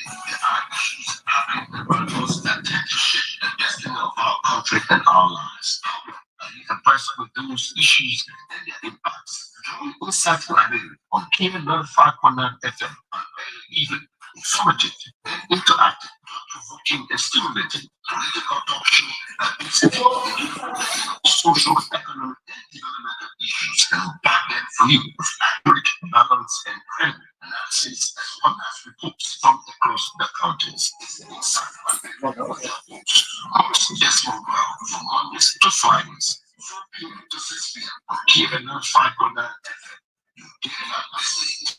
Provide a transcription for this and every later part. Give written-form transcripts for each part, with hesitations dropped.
There are issues happening around us that tend to shape the destiny of our country and our lives. The person with those issues and their impacts. Join Insight Library on K95.9 FM, even informative and interactive, provoking and stimulating political talk show that is social, economic, and developmental issues and back then for you with accurate, balanced, and credible analysis as well as reports from across the countries. Insight Library. Host Desmond from Mondays to Fridays. 4 p.m. to 6 p.m. on KN95.9 FM. You get it listening.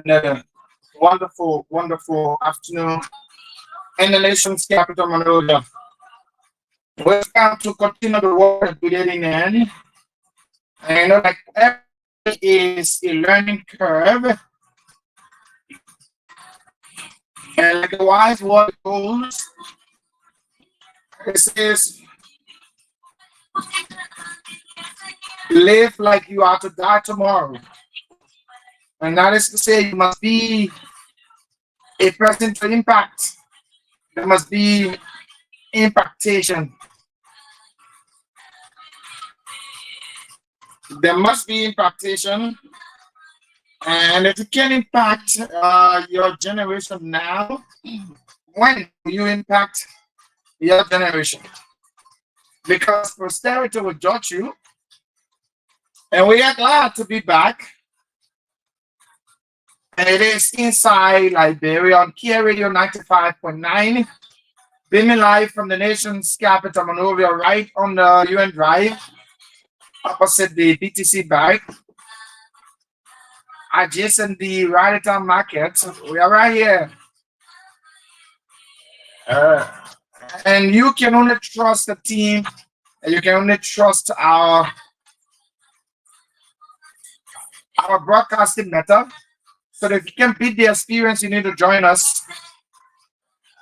Another wonderful afternoon in the nation's capital, Monrovia. Welcome to continue the work we're getting in. And you know, like every is a learning curve, and like a wise word goes, it says, live like you are to die tomorrow. And that is to say, you must be a person to impact. There must be impactation. There must be impactation And if you can impact your generation now, when will you impact your generation? Because posterity will judge you. And we are glad to be back. And it is inside Liberia on Kia Radio 95.9, beaming live from the nation's capital, Monrovia, right on the UN Drive, opposite the BTC Bank, adjacent the Raritan Market. We are right here. Uh, and you can only trust the team, and you can only trust our broadcasting method. So that if you can beat the experience, you need to join us.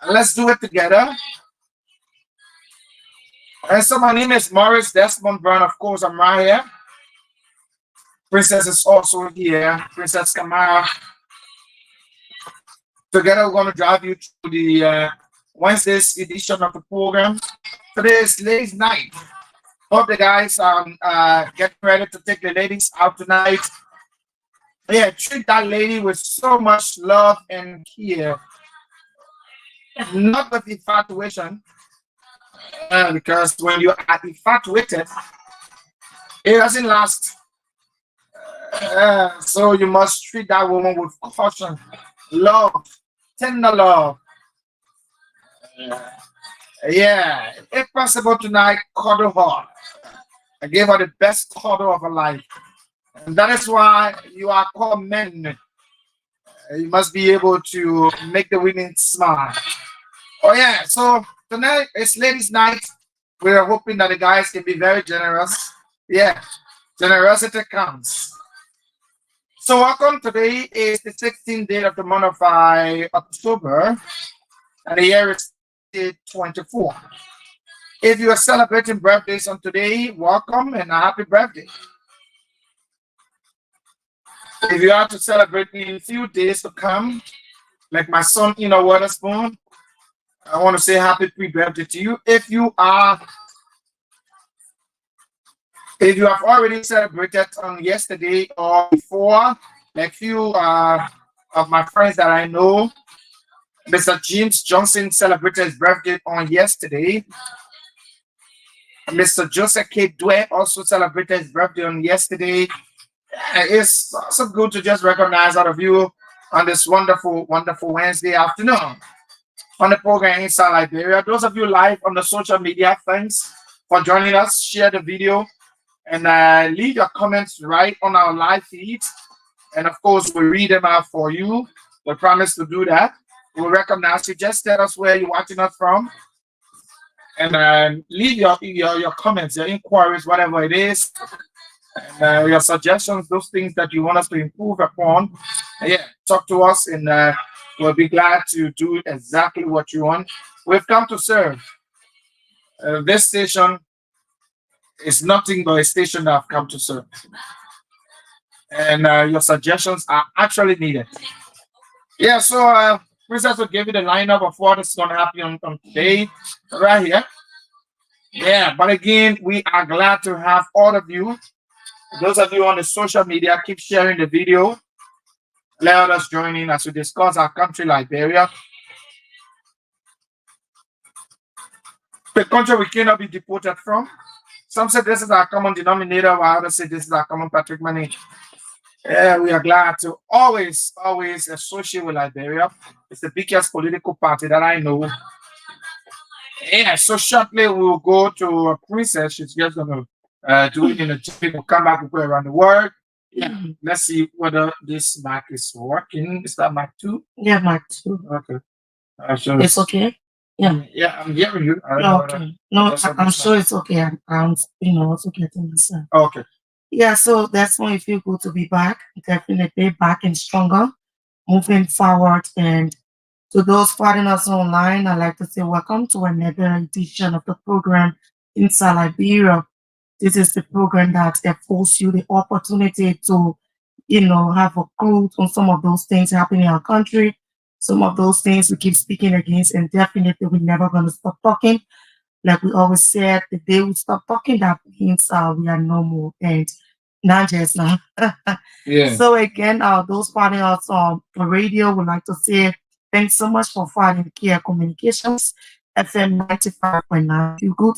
Let's do it together. And so my name is Morris Desmond Brown. Of course, I'm right here. Princess is also here. Princess Kamara. Together, we're going to drive you through the Wednesday's edition of the program. Today is ladies' night. Hope the guys are getting ready to take the ladies out tonight. Yeah, treat that lady with so much love and care. Not with infatuation, because when you are infatuated, it doesn't last. So you must treat that woman with caution, love, tender love. Yeah, if possible tonight, cuddle her. I gave her the best cuddle of her life. And that is why you are called men. You must be able to make the women smile. Oh yeah, so tonight is ladies' night. We are hoping that the guys can be very generous. Yeah, generosity counts. So welcome. Today is the 16th day of the month of October, and the year is 24. If you are celebrating birthdays on today, welcome and a happy birthday. If you are to celebrate in a few days to come, like my son Waterspoon, I want to say happy pre-birthday to you. If you have already celebrated on yesterday or before, like few of my friends that I know, Mr. James Johnson celebrated his birthday on yesterday. Mr. Joseph K. Dwyer also celebrated his birthday on yesterday. It's also good to just recognize all of you on this wonderful, wonderful Wednesday afternoon on the program Inside Liberia. Those of you live on the social media, thanks for joining us. Share the video and leave your comments right on our live feed. And of course, we'll read them out for you. We promise to do that. We'll recognize you. Just tell us where you're watching us from. And leave your comments, your inquiries, whatever it is. And your suggestions, those things that you want us to improve upon. Yeah, talk to us and we'll be glad to do exactly what you want. We've come to serve. This station is nothing but a station that I've come to serve. And your suggestions are actually needed. Yeah, so Princess will give you the lineup of what is going to happen on today, right here. Yeah, but again, we are glad to have all of you. Those of you on the social media, keep sharing the video. Let us join in as we discuss our country, Liberia. The country we cannot be deported from. Some say this is our common denominator, while others say this is our common patrimony. Yeah, we are glad to always associate with Liberia. It's the biggest political party that I know. Yeah, so shortly we'll go to a Princess. She's just going to do it in a jiffy. We'll come back and go around the world. Yeah, let's see whether this mic is working. Is that mic 2? Yeah, mic 2. Okay. It's okay. Yeah. Yeah, I'm hearing you. Okay. No, I'm sure it's okay. I'm also getting myself. Okay. Yeah, so that's why I feel good to be back. Definitely back and stronger, moving forward. And to those following us online, I'd like to say welcome to another edition of the program Inside Liberia. This is the program that affords you the opportunity to, have a clue on some of those things happening in our country, some of those things we keep speaking against, and definitely we're never going to stop talking. Like we always said, the day we stop talking, that means we are no more. And not just now. Yeah. So again, those partners on radio would like to say thanks so much for finding Care Communications FM 95.9. Feel good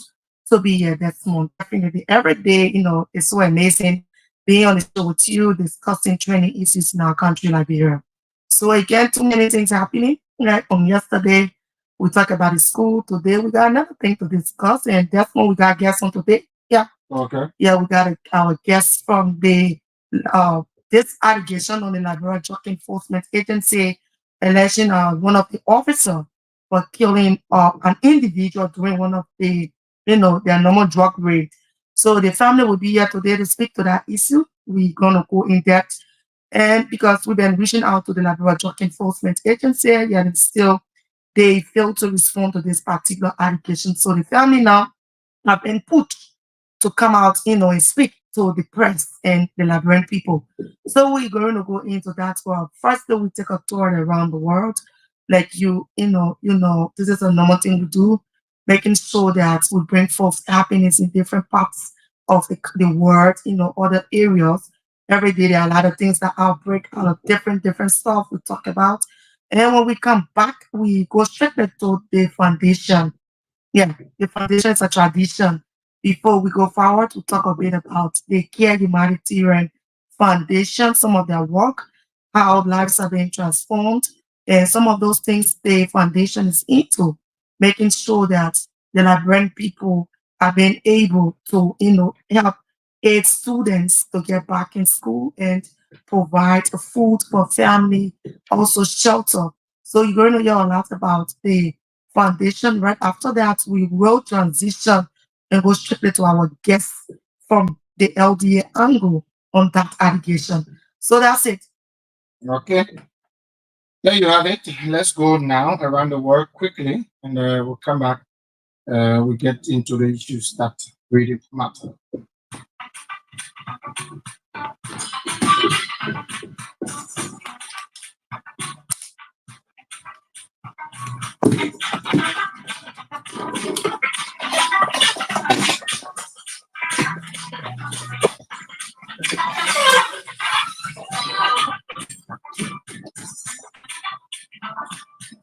to be here this month. Definitely every day, it's so amazing being on the show with you, discussing training issues in our country, Liberia. So again, too many things happening. Right from yesterday, we talked about the school. Today we got another thing to discuss, and that's what we got guests on today. Yeah, Okay. yeah, we got our guest from the uh, this allegation on the Liberia Drug Enforcement Agency alleging one of the officer for killing an individual during one of the their normal drug raid. So the family will be here today to speak to that issue. We're gonna go in depth, and because we've been reaching out to the Liberia Drug Enforcement Agency, yet it's still they failed to respond to this particular allegation. So the family now have been put to come out, and speak to the press and the Liberian people. So we're going to go into that. Well, first, we take a tour around the world. Like this is a normal thing we do, making sure that we bring forth happiness in different parts of the world, other areas. Every day there are a lot of things that outbreak out of different stuff we talk about. And then when we come back, we go straight back to the foundation. Yeah, the foundation is a tradition. Before we go forward, we'll talk a bit about the Care Humanitarian Foundation, some of their work, how lives are being transformed, and some of those things the foundation is into, making sure that the Liberian people are being able to, help aid students to get back in school and provide food for family, also shelter. So you're going to hear a lot about the foundation. Right after that, we will transition and go strictly to our guests from the LDA angle on that allegation. So that's it. Okay. There you have it. Let's go now around the world quickly, and we'll come back. We get into the issues that really matter.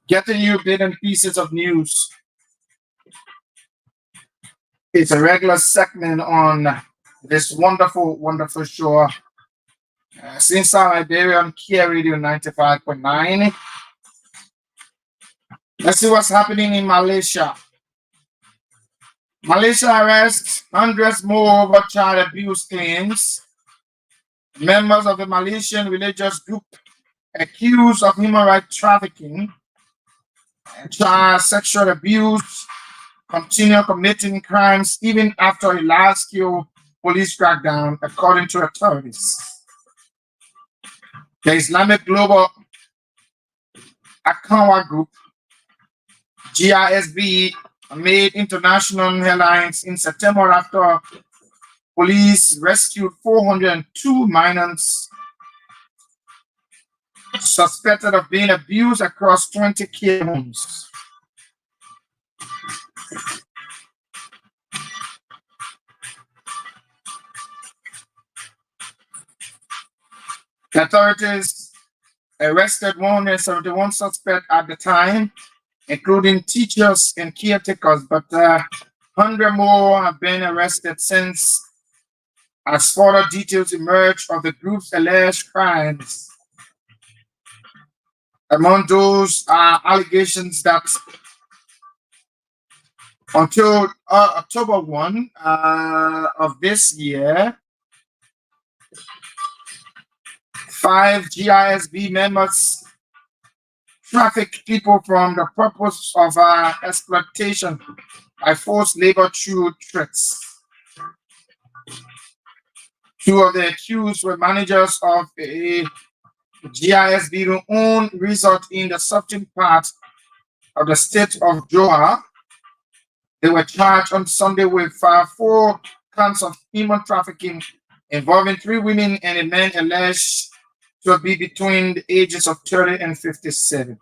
Getting you bit and pieces of news. It's a regular segment on this wonderful show. Since our Liberian Care Radio 95.9. Let's see what's happening in Malaysia. Malaysia arrests hundreds more over child abuse claims. Members of the Malaysian religious group accused of human rights trafficking and child sexual abuse continue committing crimes even after a large-scale police crackdown, according to authorities. The Islamic Global Akawa Group, GISB, made international headlines in September after police rescued 402 minors suspected of being abused across 20 care homes. The authorities arrested 171 suspects at the time, including teachers and caretakers, but 100 more have been arrested since, as further details emerge of the group's alleged crimes. Among those are allegations that until October 1 of this year, 5 GISB members trafficked people from the purpose of exploitation by forced labor through threats. 2 of the accused were managers of a GISB who owned resort in the southern part of the state of Johor. They were charged on Sunday with 4 counts of human trafficking involving 3 women and a man alleged to be between the ages of 30 and 57.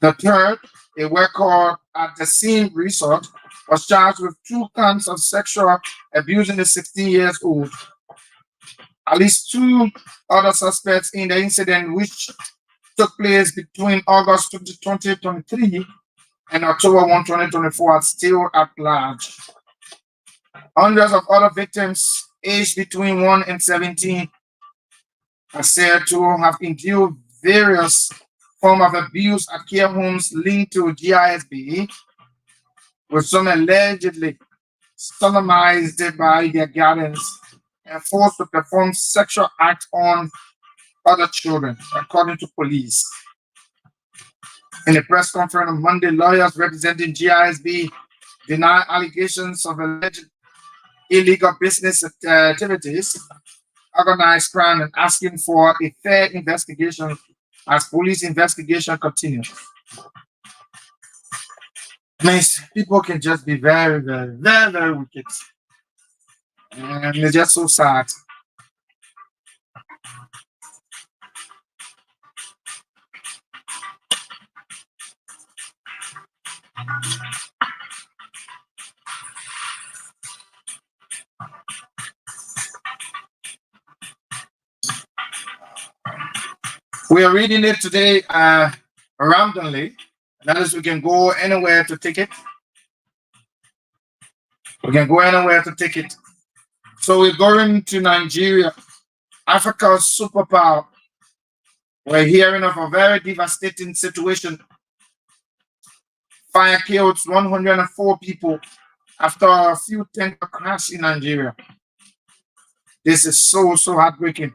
The third, a worker at the same resort, was charged with 2 counts of sexual abuse in the 16 years old. At least two other suspects in the incident, which took place between August 2023 and October 1, 2024, are still at large. Hundreds of other victims aged between 1 and 17 are said to have endured various forms of abuse at care homes linked to GISB, with some allegedly sodomized by their guardians and forced to perform sexual acts on other children, according to police. In a press conference on Monday, lawyers representing GISB deny allegations of alleged illegal business activities, organized crime, and asking for a fair investigation as police investigation continues. Means people can just be very, very, very, very wicked. And it's just so sad. We are reading it today randomly. That is, we can go anywhere to take it. We can go anywhere to take it. So we're going to Nigeria, Africa's superpower. We're hearing of a very devastating situation. Fire killed 104 people after a few tanker crash in Nigeria. This is so heartbreaking.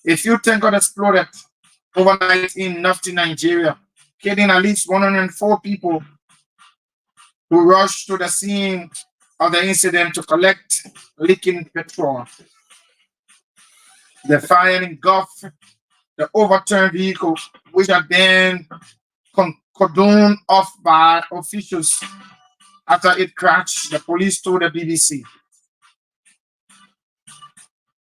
A few tankers exploded overnight in northern Nigeria, killing at least 104 people who rushed to the scene of the incident to collect leaking petrol. The fire engulfed the overturned vehicle, which had been cordoned off by officials after it crashed, the police told the BBC.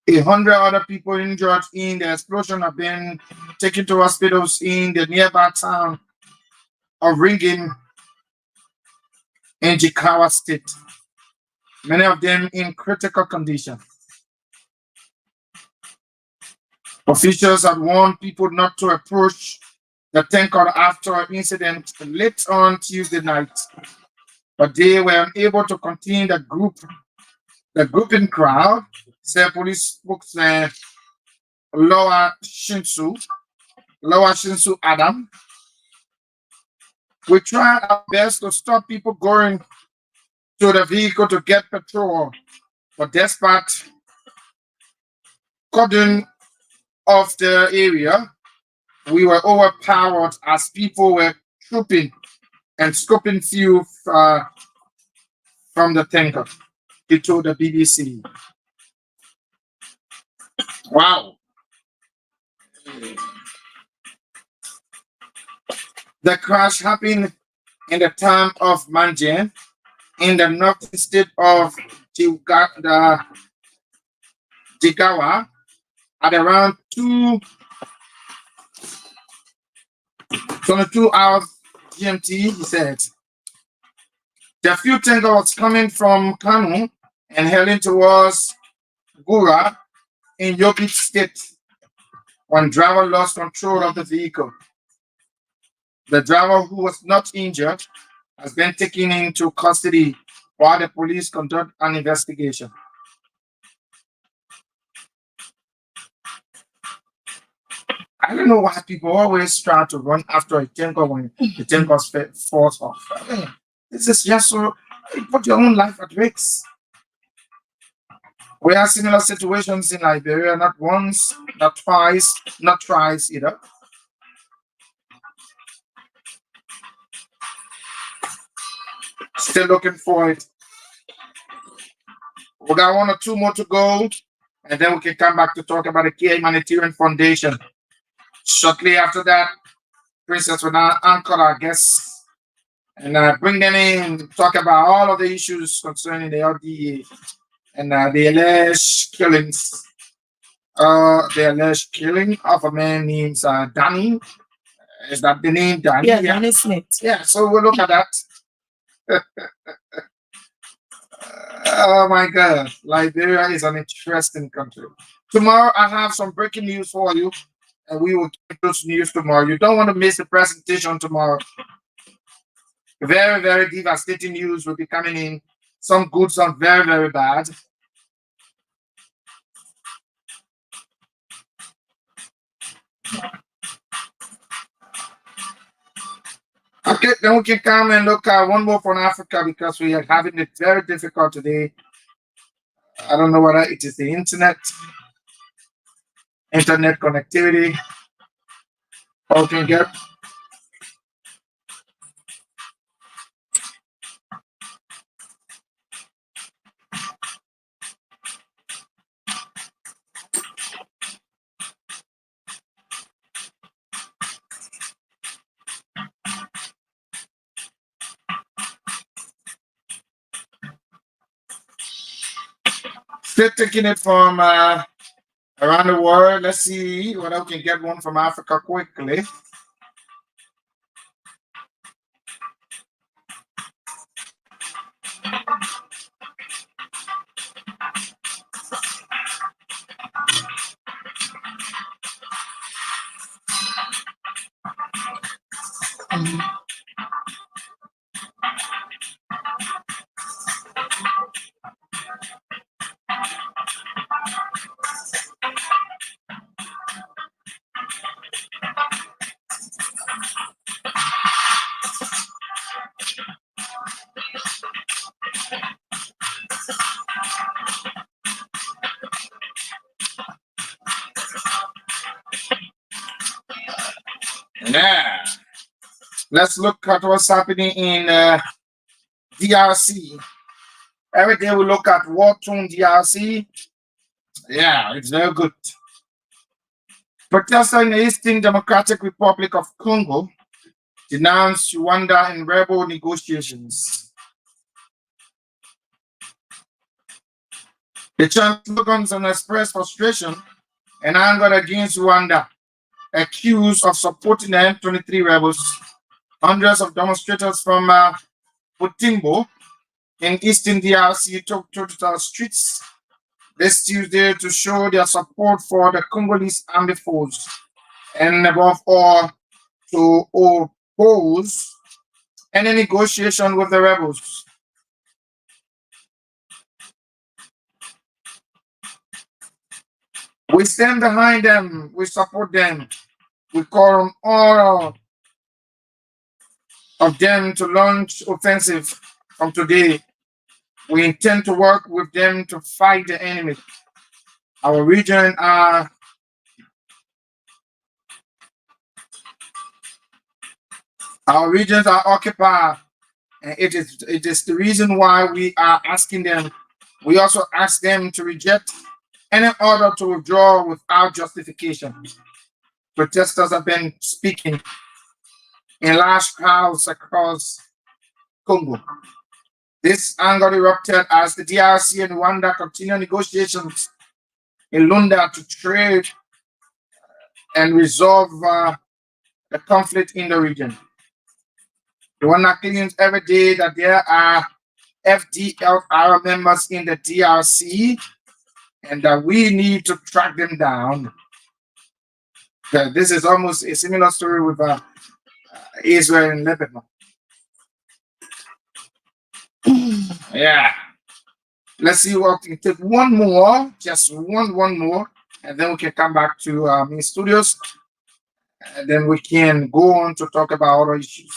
100 other people injured in the explosion have been taken to hospitals in the nearby town of Ringin in Jigawa State, many of them in critical condition. Officials had warned people not to approach the tanker after an incident late on Tuesday night, but they were unable to contain the grouping crowd, said police spokesman Lower Shinsu Adam. We tried our best to stop people going to the vehicle to get petrol, but despite cordon off the area, we were overpowered as people were trooping and scoping fuel from the tanker, he told the BBC. Wow. The crash happened in the town of Manjan in the northern state of Jigawa at around 22 hours GMT, he said. The fuel tanker was coming from Kano and heading towards Gura in Yobe State when driver lost control of the vehicle. The driver, who was not injured, has been taken into custody while the police conduct an investigation. I don't know why people always try to run after a tanker when the tanker falls off. I mean, this is just so you put your own life at risk. We have similar situations in Liberia, not once, not twice, not thrice either. Still looking for it. We got one or two more to go, and then we can come back to talk about the Care Humanitarian Foundation. Shortly after that, Princess will now anchor our guests and bring them in, talk about all of the issues concerning the LDA and the alleged killings. The alleged killing of a man named Danny. Is that the name, Danny? Yeah, Danny Smith. Yeah, so we'll look at that. Oh my God, Liberia is an interesting country. Tomorrow I have some breaking news for you, and we will get those news tomorrow. You don't want to miss the presentation tomorrow. Very, very devastating news will be coming in. Some good, some very, very bad. Okay, then we can come and look at one more from Africa because we are having it very difficult today. I don't know whether it is the internet connectivity, or we can get. Still taking it from around the world. Let's see whether we can get one from Africa quickly. Yeah. Let's look at what's happening in DRC. Every day we look at war torn DRC. Yeah, it's very good. Protesters in the Eastern Democratic Republic of Congo denounced Rwanda in rebel negotiations. They chant slogans and express frustration and anger against Rwanda, accused of supporting the M23 rebels. Hundreds of demonstrators from Butimbo in Eastern DRC took to the streets this Tuesday to show their support for the Congolese army force and above all to oppose any negotiation with the rebels. We stand behind them, we support them, we call on all of them to launch offensive from today. We intend to work with them to fight the enemy. Our region are our regions are occupied, and it is the reason why we are asking them. We also ask them to reject any order to withdraw without justification. Protesters have been speaking in large crowds across Congo. This anger erupted as the DRC and Rwanda continue negotiations in Lunda to trade and resolve the conflict in the region. Rwanda claims every day that there are FDLR members in the DRC and that we need to track them down. This is almost a similar story with Israel and Lebanon. Yeah. Let's see what we can take one more, just one more, and then we can come back to in studios, and then we can go on to talk about other issues.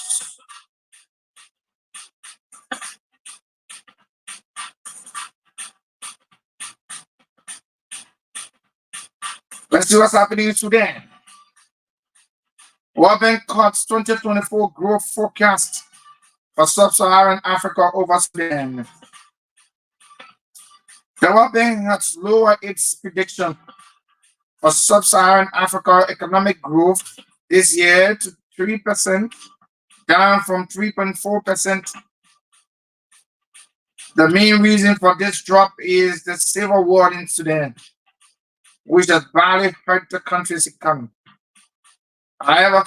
Let's see what's happening in Sudan. World Bank cuts 2024 growth forecast for sub-Saharan Africa over Sudan. The World Bank has lowered its prediction for sub-Saharan Africa economic growth this year to 3%, down from 3.4%. The main reason for this drop is the civil war in Sudan, which has badly hurt the country's economy. However,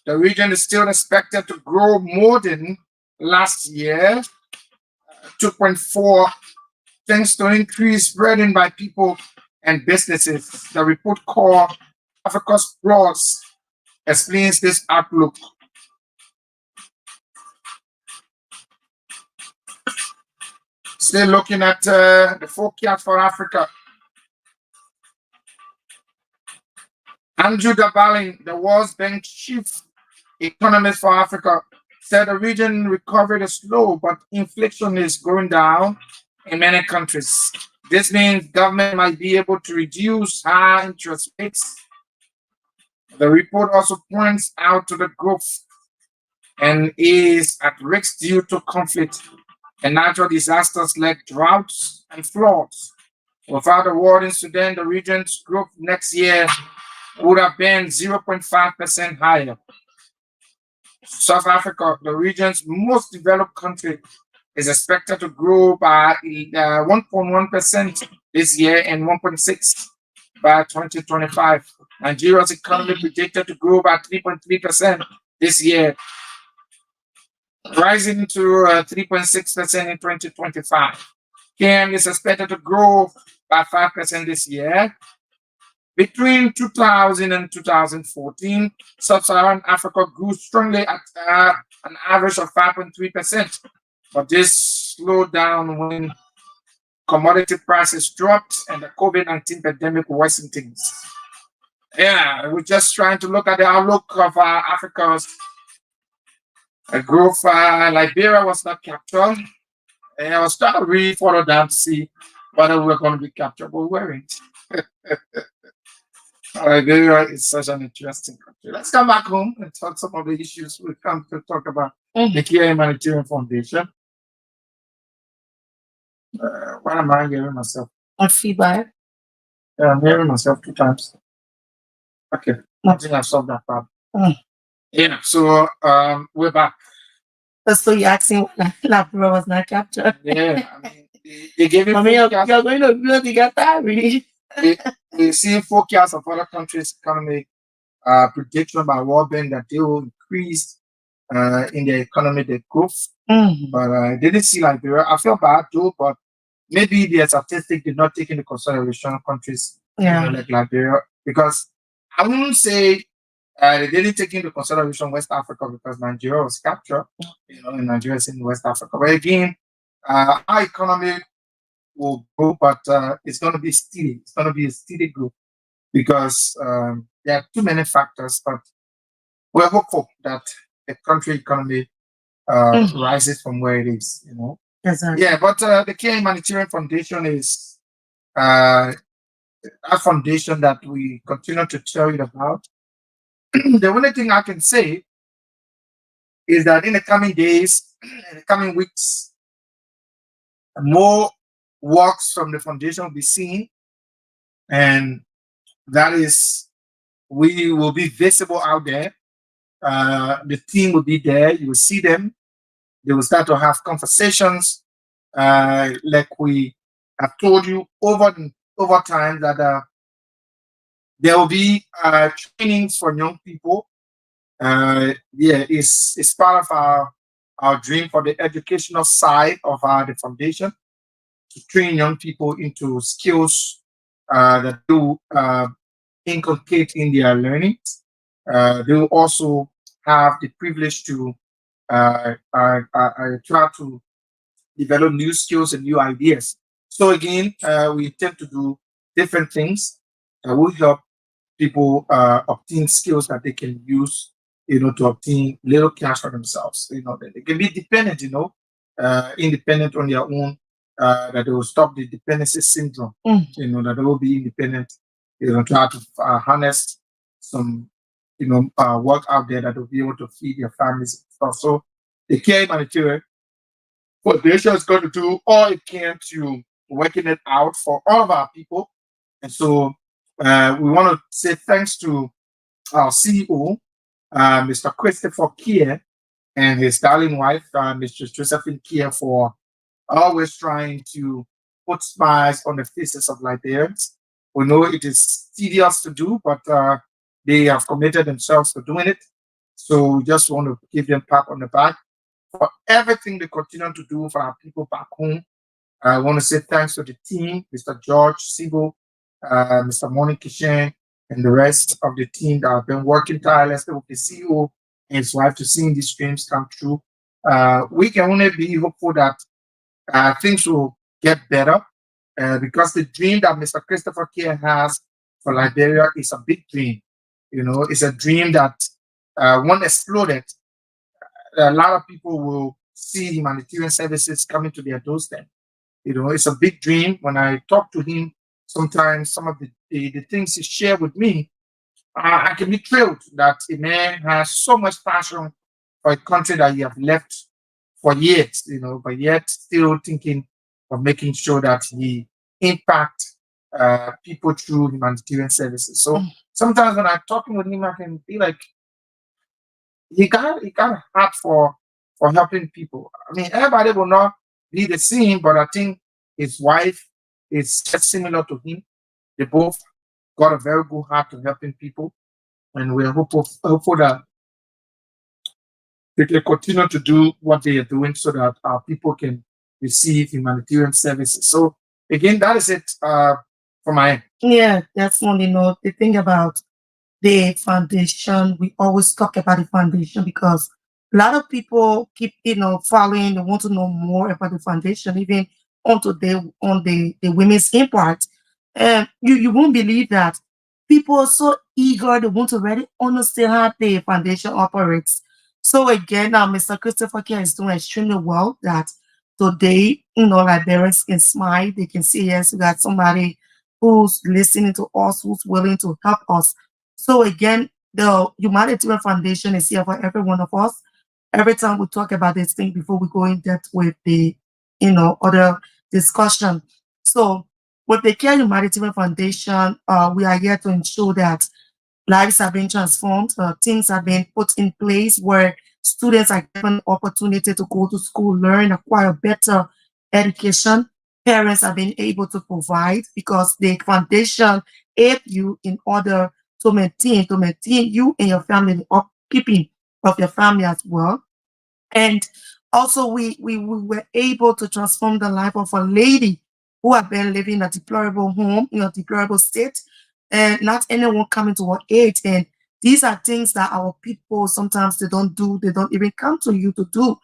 the region is still expected to grow more than last year, 2.4, thanks to increased burden by people and businesses. The report called Africa's Flaws explains this outlook. Still looking at the forecast for Africa. Andrew Dabalin, the World Bank chief economist for Africa, said the region recovered is slow, but inflation is going down in many countries. This means government might be able to reduce high interest rates. The report also points out to the growth and is at risk due to conflict and natural disasters like droughts and floods. Without the war in Sudan, the region's growth next year would have been 0.5% higher. South Africa, the region's most developed country, is expected to grow by 1.1% this year and 1.6% by 2025. Nigeria's economy projected to grow by 3.3% this year, rising to 3.6% in 2025. Kenya is expected to grow by 5% this year. Between 2000 and 2014, Sub-Saharan Africa grew strongly at an average of 5.3%, but this slowed down when commodity prices dropped and the COVID-19 pandemic worsened things. Yeah, we're just trying to look at the outlook of Africa's growth. Liberia was not captured. And I was trying to really follow down to see whether we were going to be captured, but we weren't. Liberia is such an interesting country. Let's come back home and talk some of the issues we come to talk about. The Care Humanitarian Foundation. What am I hearing myself? On feedback. Yeah, I'm hearing myself 2 times. Okay, I think I've solved that problem. Yeah, so we're back. So you're asking why Liberia was not captured? Yeah, I mean, they gave it. I mean, you're going to really get that, really. We see forecasts of other countries' economic prediction by World Bank that they will increase in their economy, their growth. But I didn't see Liberia. I feel bad too, but maybe their statistics did not take into consideration countries like Liberia, because I wouldn't say they didn't take into consideration West Africa because Nigeria was captured. And Nigeria is in West Africa. But again, our economy will grow, but it's going to be steady. It's going to be a steady growth because there are too many factors. But we're hopeful that the country economy rises from where it is. Exactly. Yeah, but the Care Humanitarian Foundation is a foundation that we continue to tell you about. The only thing I can say is that in the coming days, in the coming weeks, more works from the foundation will be seen, and that is, we will be visible out there. The team will be there. You will see them. They will start to have conversations, like we have told you over time that there will be trainings for young people. It's part of our dream for the educational side of the foundation, to train young people into skills that they will inculcate in their learning. They will also have the privilege to try to develop new skills and new ideas. So again, we intend to do different things that will help people obtain skills that they can use, to obtain little cash for themselves. They can be dependent, independent on their own, that they will stop the dependency syndrome, that they will be independent, try to harness some, work out there that will be able to feed their families and stuff. So the Care Humanitarian Foundation is going to do all it can to working it out for all of our people. And so we want to say thanks to our CEO, Mr. Christopher Kier, and his darling wife, Mr. Josephine Kier, for always trying to put smiles on the faces of Liberians. We know it is tedious to do, but they have committed themselves to doing it. So we just want to give them a pat on the back for everything they continue to do for our people back home. I want to say thanks to the team, Mr. George Sibo, Mr. Moni Kishen, and the rest of the team that have been working tirelessly with the CEO and his wife to seeing these dreams come true. We can only be hopeful that things will get better because the dream that Mr. Christopher Kia has for Liberia is a big dream. You know, it's a dream that when exploded, a lot of people will see humanitarian services coming to their doorstep. You know, it's a big dream. When I talk to him, sometimes some of the things he shared with me, I can be thrilled that a man has so much passion for a country that he have left for years, you know, but yet still thinking of making sure that he impact people through humanitarian services. So sometimes when I'm talking with him, I can be like, he got a heart for helping people. I mean, everybody will not be the same, but I think his wife is just similar to him. They both got a very good heart to helping people, and we're hopeful that they can continue to do what they are doing so that our people can receive humanitarian services. So again, that is it for my end. Yeah, that's one, the thing about the foundation. We always talk about the foundation because a lot of people keep, following. They want to know more about the foundation, even on the women's impact. And you won't believe that people are so eager. They want to really understand how the foundation operates. So again, now Mr. Christopher Care is doing extremely well. That today, Liberians can smile. They can see, yes, we got somebody who's listening to us, who's willing to help us. So again, the Humanitarian Foundation is here for every one of us. Every time we talk about this thing before we go in depth with the, other discussion. So with the Care Humanitarian Foundation, we are here to ensure that lives are being transformed, things are being put in place where students are given opportunity to go to school, learn, acquire better education. Parents are being able to provide because the foundation aid you in order to maintain you and your family, the upkeeping of your family as well. And also, we were able to transform the life of a lady who had been living in a deplorable home, in a deplorable state, and not anyone coming to her aid. And these are things that our people sometimes they don't do, they don't even come to you to do.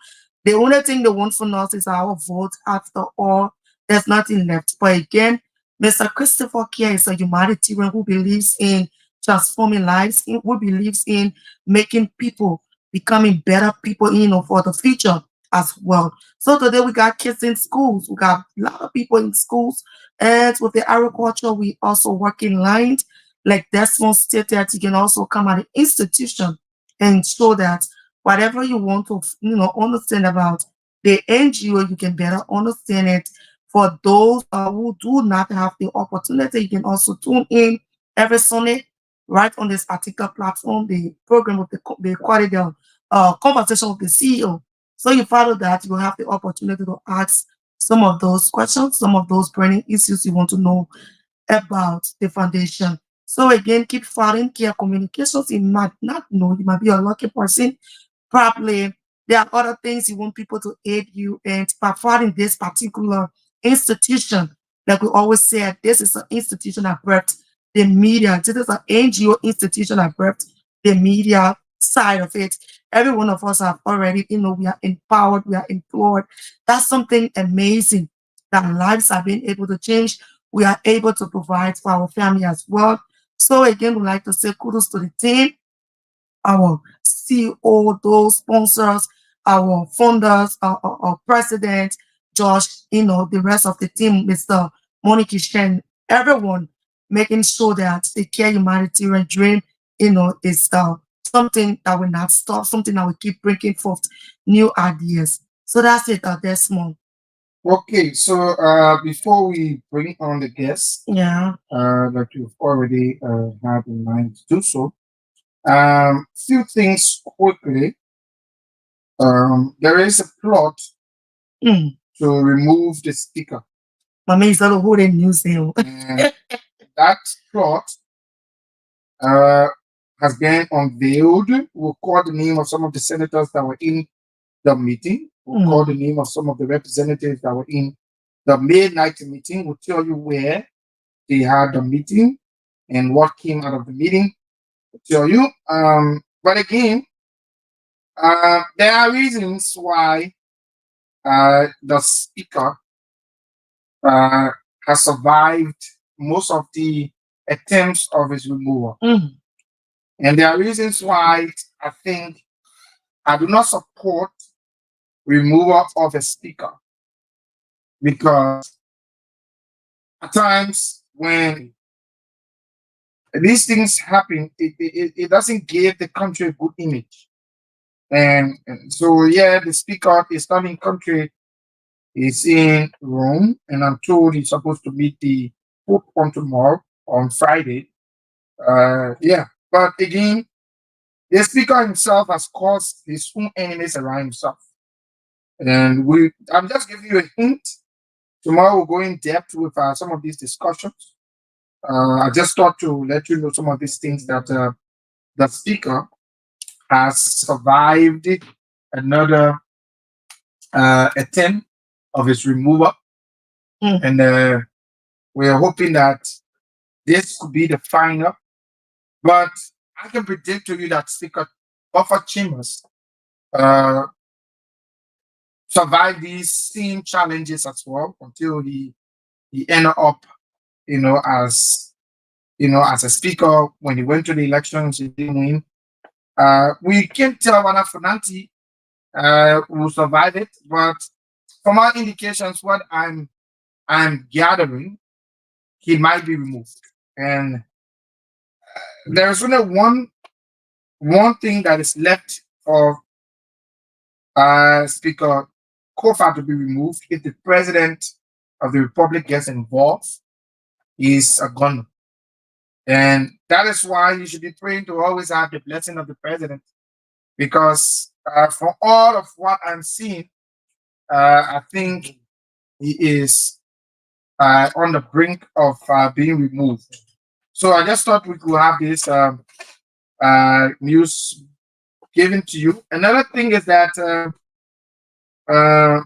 The only thing they want from us is our vote. After all, there's nothing left. But again, Mr. Christopher Care is a humanitarian who believes in transforming lives, who believes in making people becoming better people, for the future as well. So today we got kids in schools. We got a lot of people in schools. And with the agriculture, we also work in lines. Like Desmond stated, you can also come at an institution and show that whatever you want to, understand about the NGO, you can better understand it. For those who do not have the opportunity, you can also tune in every Sunday right on this particular platform, the program with the quality conversation with the CEO. So you follow that, you will have the opportunity to ask some of those questions, some of those burning issues you want to know about the foundation. So again, keep following Care Communications. You might not know, you might be a lucky person. Probably there are other things you want people to aid you in by following this particular institution. Like we always say, this is an institution that birthed the media. This is an NGO institution that birthed the media side of it. Every one of us have already, we are empowered, we are employed. That's something amazing that lives have been able to change. We are able to provide for our family as well. So again, we'd like to say kudos to the team, our CEO, those sponsors, our funders, our president, Josh, the rest of the team, Mr. Monique Shen, everyone making sure that the Care Humanitarian Dream, is something that will not stop, something that will keep bringing forth new ideas. So that's it, Desmond. Okay, so before we bring on the guests Yeah. that you've already had in mind to do so, few things quickly. There is a plot Mm. to remove the speaker. Mama is not holding news there. And that plot uh, has been unveiled. We'll call the name of some of the senators that were in the meeting. We'll call the name of some of the representatives that were in the midnight meeting. We'll tell you where they had the meeting and what came out of the meeting. We'll tell you. But again, there are reasons why the speaker uh, has survived most of the attempts of his removal. And there are reasons why I think I do not support removal of a speaker, because at times when these things happen, it doesn't give the country a good image. And so, yeah, the speaker is not in country, is in Rome, and I'm told he's supposed to meet the Pope on tomorrow, on Friday. Yeah, but again, the speaker himself has caused his own enemies around himself. And I'm just giving you a hint. Tomorrow we'll go in depth with some of these discussions. I just thought to let you know some of these things that the speaker has survived another attempt of his removal. And we're hoping that this could be the final. But I can predict to you that Speaker Buffer Chambers survived these same challenges as well until he ended up, as as a speaker. When he went to the elections, he didn't win. We can't tell whether Fernandes will survive it, but from our indications, what I'm gathering, he might be removed. And there's only one thing that is left for Speaker Kofa to be removed. If the president of the republic gets involved, he's a gunner. And that is why you should be praying to always have the blessing of the president. Because for all of what I'm seeing, I think he is on the brink of being removed. So I just thought we could have this news given to you. Another thing is that I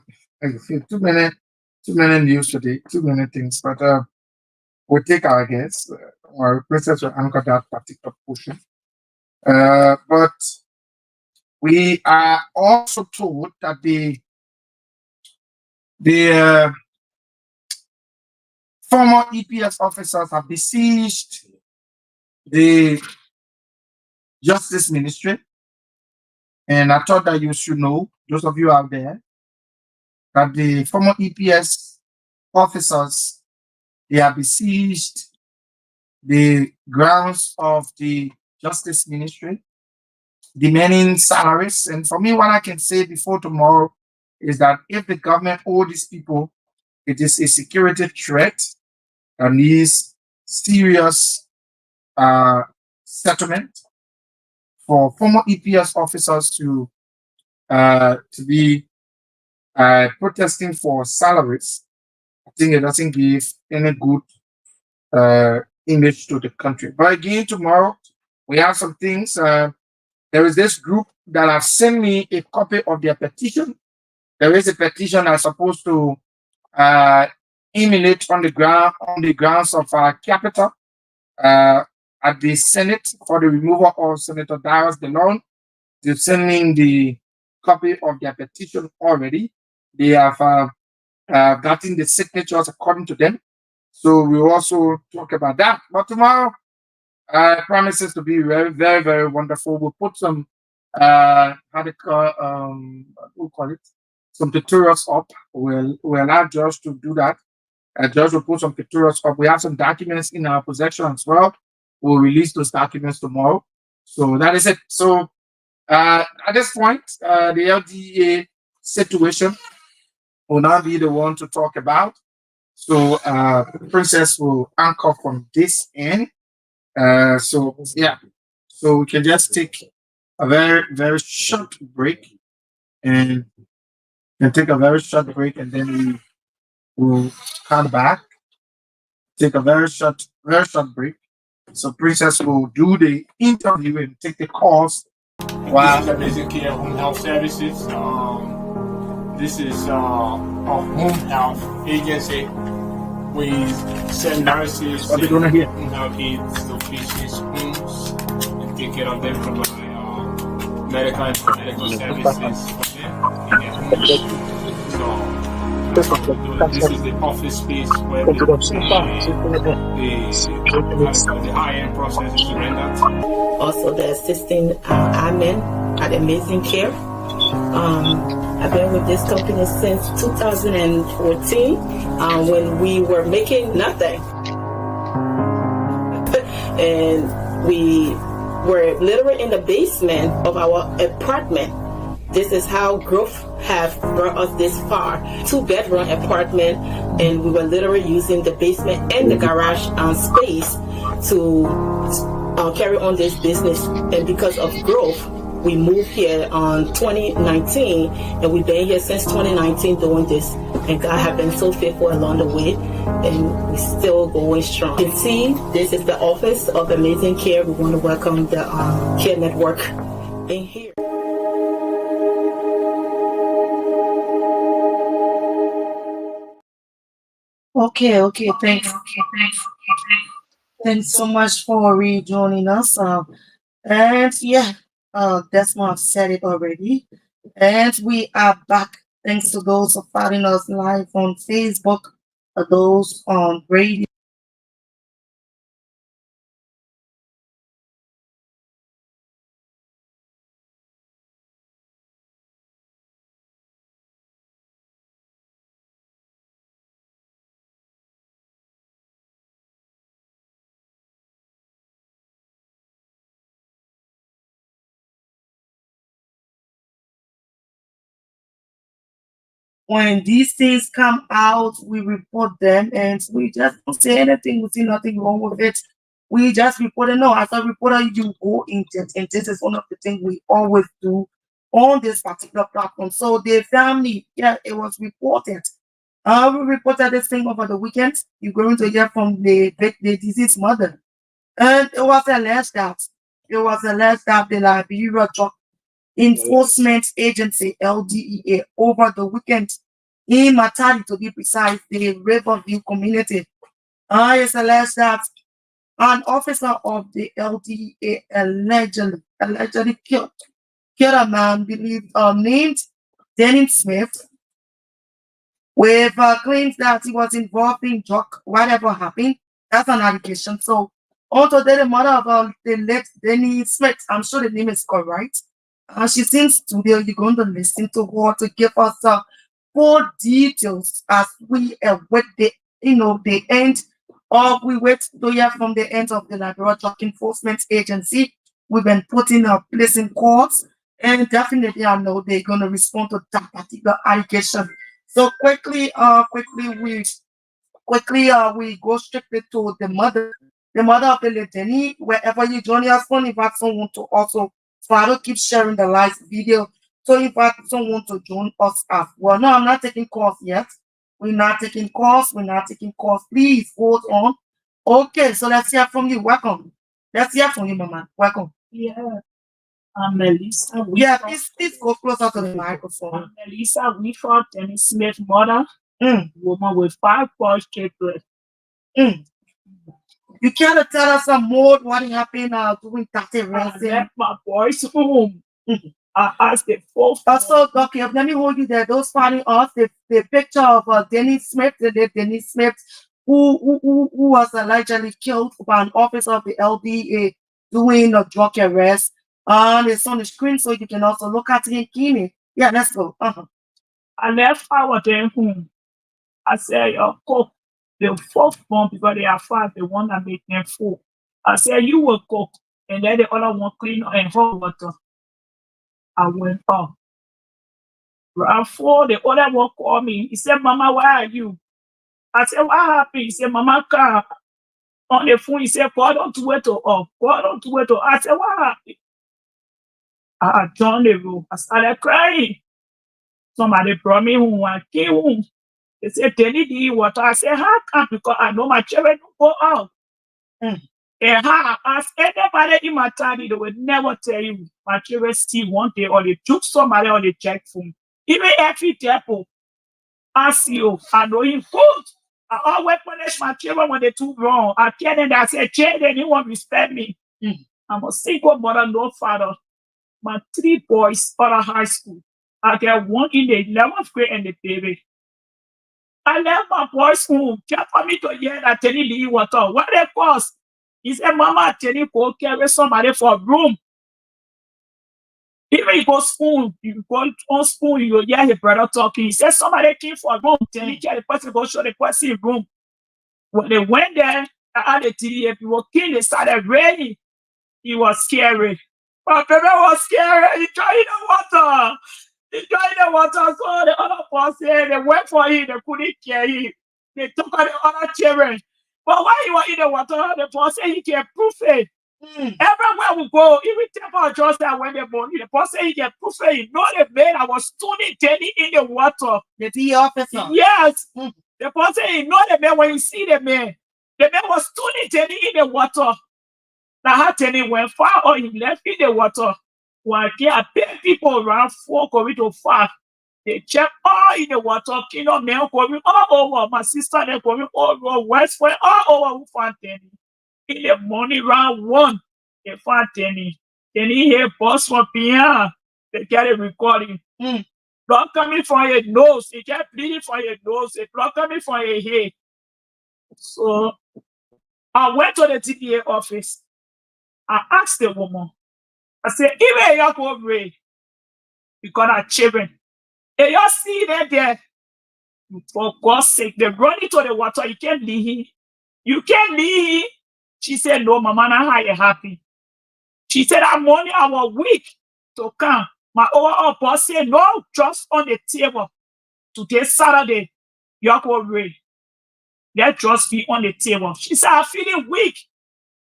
feel too many news today, too many things, but we'll take our guess. Our princess will anchor that particular portion. But we are also told that the former EPS officers have besieged the Justice Ministry. And I thought that you should know, those of you out there, that the former EPS officers, they have besieged the grounds of the Justice Ministry, demanding salaries. And for me, what I can say before tomorrow is that if the government owes these people, it is a security threat that needs serious settlement for former EPS officers to be protesting for salaries. I think it doesn't give any good image to the country. But again, tomorrow we have some things. There is this group that have sent me a copy of their petition. There is a petition that's supposed to emulate on the grounds of capital at the Senate for the removal of Senator Darius DeLong. They're sending the copy of their petition already. They have gotten the signatures according to them. So we'll also talk about that. But tomorrow promises to be very, very, very wonderful. We'll put some some tutorials up. We'll allow Josh to do that. Josh will put some tutorials up. We have some documents in our possession as well. We'll release those documents tomorrow. So that is it. So at this point, the LDA situation will now be the one to talk about. So Princess will anchor from this end. So yeah, so we can just take a very, very short break and take a very short break, and then we will come back, take a very short break. So Princess will do the interview and take the calls. Wow. This is the basic care home health services. This is a home health agency. We send nurses What are we doing here? and have kids to patients' homes and take care of them, provide medical services for them in their homes. So this is the office space where the high-end process is rendered. Also the assisting admin at Amazing Care. I've been with this company since 2014 when we were making nothing. And we were literally in the basement of our apartment. This is how growth have brought us this far. 2-bedroom apartment, and we were literally using the basement and the garage space to carry on this business. And because of growth, we moved here on 2019, and we've been here since 2019 doing this. And God has been so faithful along the way, and we're still going strong. You can see, this is the office of Amazing Care. We want to welcome the Care Network in here. Okay, thanks. Thanks so much for rejoining us. And yeah, Desmond said it already. And we are back. Thanks to those who are following us live on Facebook, those on radio. When these things come out, we report them, and we just don't say anything. We see nothing wrong with it. We just report it. No, as a reporter, you go in depth, and this is one of the things we always do on this particular platform. So the family, yeah, it was reported. We reported this thing over the weekend. You're going to hear from the deceased mother, and it was alleged that the Liberia Drug Enforcement Agency (LDEA) over the weekend in Matadi, to be precise, the Riverview community. It's alleged that an officer of the LDEA allegedly killed a man named Dennis Smith, with claims that he was involved in drug, whatever happened. That's an allegation. So, also the mother of the late Dennis Smith, I'm sure the name is correct. She seems to be, you're going to listen to her to give us full details as we wait the end of, we wait to hear from the end of the Liberia Drug Enforcement Agency. We've been putting a place in courts, and definitely I know they're going to respond to that particular allegation. So quickly, we go strictly to the mother of the lady. Wherever you join us from, if someone to also try to keep sharing the live video. So if someone to join us as well. No, I'm not taking calls yet. We're not taking calls. Please hold on. Okay, so let's hear from you. Welcome. Let's hear from you, Mama. Welcome. Yeah, I'm Melissa. Yeah, please go closer to the microphone. I'm Melissa Whitford, Dennis Smith's mother, woman with 5 boys children. You can't tell us some more what happened doing that I racing. left my boys home. I asked the fourth. Also, okay, let me hold you there. Those finding us the picture of Dennis Smith, Dennis Smith, who was allegedly killed by an officer of the LDA doing a drug arrest. It's on the screen, so you can also look at it in. Yeah, let's go. I left our damn home. I said, cook the fourth one because they are 5, the one that made them 4. I said, you will cook, and then the other one clean and hot water. I went off. Round 4, the other one called me. He said, Mama, where are you? I said, what happened? He said, Mama, come on the phone. He said, God don't wait to off. God don't wait to. I said, what happened? I joined the room. I started crying. Somebody brought me home. I came home. They said, they need to eat water. I said, how come? Because I know my children don't go out. And how I asked anybody in my town, they would never tell you my children still one day, or they took somebody or they checked for me. Even every temple, ask you, I know him good. I always punish my children when they do wrong. I tell them that I say, children, you won't respect me. I'm a single mother, no father. My 3 boys out of high school. I get one in the 11th grade and the baby. I left my boys home just for me to hear that Tenny Lee water. What they cost? He said, Mama, Tenny, go carry somebody for a room. Even you go spoon, you go on spoon, you hear your brother talking. He said, somebody came for a room. Tenny, carry the person, go show the person room. When they went there, I had the TV, people came, they started raining. It was scary. My baby was scary. He tried the water. He tried the water. So the other person, they went for him. They couldn't carry him. They took on the other children. But while he was in the water, the person, he can proof it. Everywhere we go, even temple just that when they born, the person, he can proof it. You know the man I was tuning Danny in the water. The tea officer. Yes. The person, you know the man when you see the man was tuning Danny in the water. Now, how Tenny went far or he left in the water. While I pay people around 4 going to 5. They check all in the water, kingdom men going all over. My sister they going all over West Point, all over who found Tenny. In the morning round 1, they found Tenny. Tenny here boss from behind. They get a recording. Blood coming from your nose. They get bleeding from your nose. The blood coming from your head. So I went to the TDA office. I asked the woman, I said, even you go pray because our children, if you see them there, for God's sake, they run into the water. You can't leave him. You can't leave him. She said, no, Mama, now how you happy? She said, that morning I was weak to come. My overall boss said, no, just on the table. Today, Saturday, you go pray. Let just be on the table. She said, I'm feeling weak.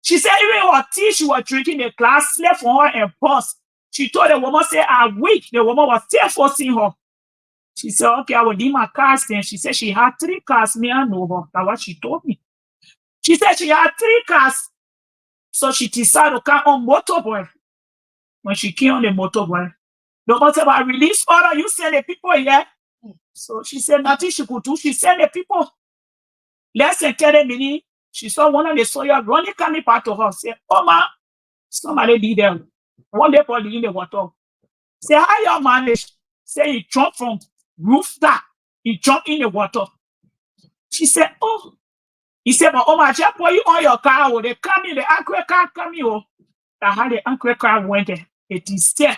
She said, even her tea she was drinking, the glass slept from her and burst. She told the woman, say, I'm weak. The woman was still forcing her. She said, okay, I will leave my cars then. She said she had 3 cars. Me, I know her. That's what she told me. She said she had 3 cars. So she decided to come on motorboy. When she came on the motorboy, the woman said, I release order. You send the people here. So she said, nothing she could do. She sent the people. Less than 30 minutes. She saw one of the soldiers running coming back to her. Say, oh, ma, somebody did them. One day, Paul in the water. Say, how you manage? Say, he jumped from rooftop. He jumped in the water. She said, oh. He said, but oh, my just put you on your car. Oh, they come in, the anchor car coming. Oh, I had the anchor car went there. It is there.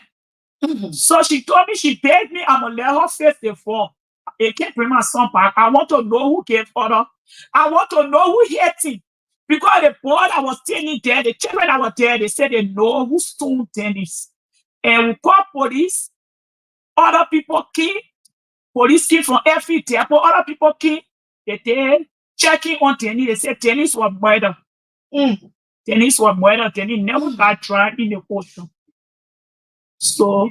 So she told me, she begged me, I'm going to let her face the fall. It can't bring my son back. I want to know who gave order. I want to know who hit him. Because the boy that was standing there, the children that were there, they said they know who stole Dennis. And we called police. Other people came. Police came from every depot. Other people came. They did checking on Dennis. They said Dennis was murdered. Dennis was murdered. Dennis never got tried in the ocean. So,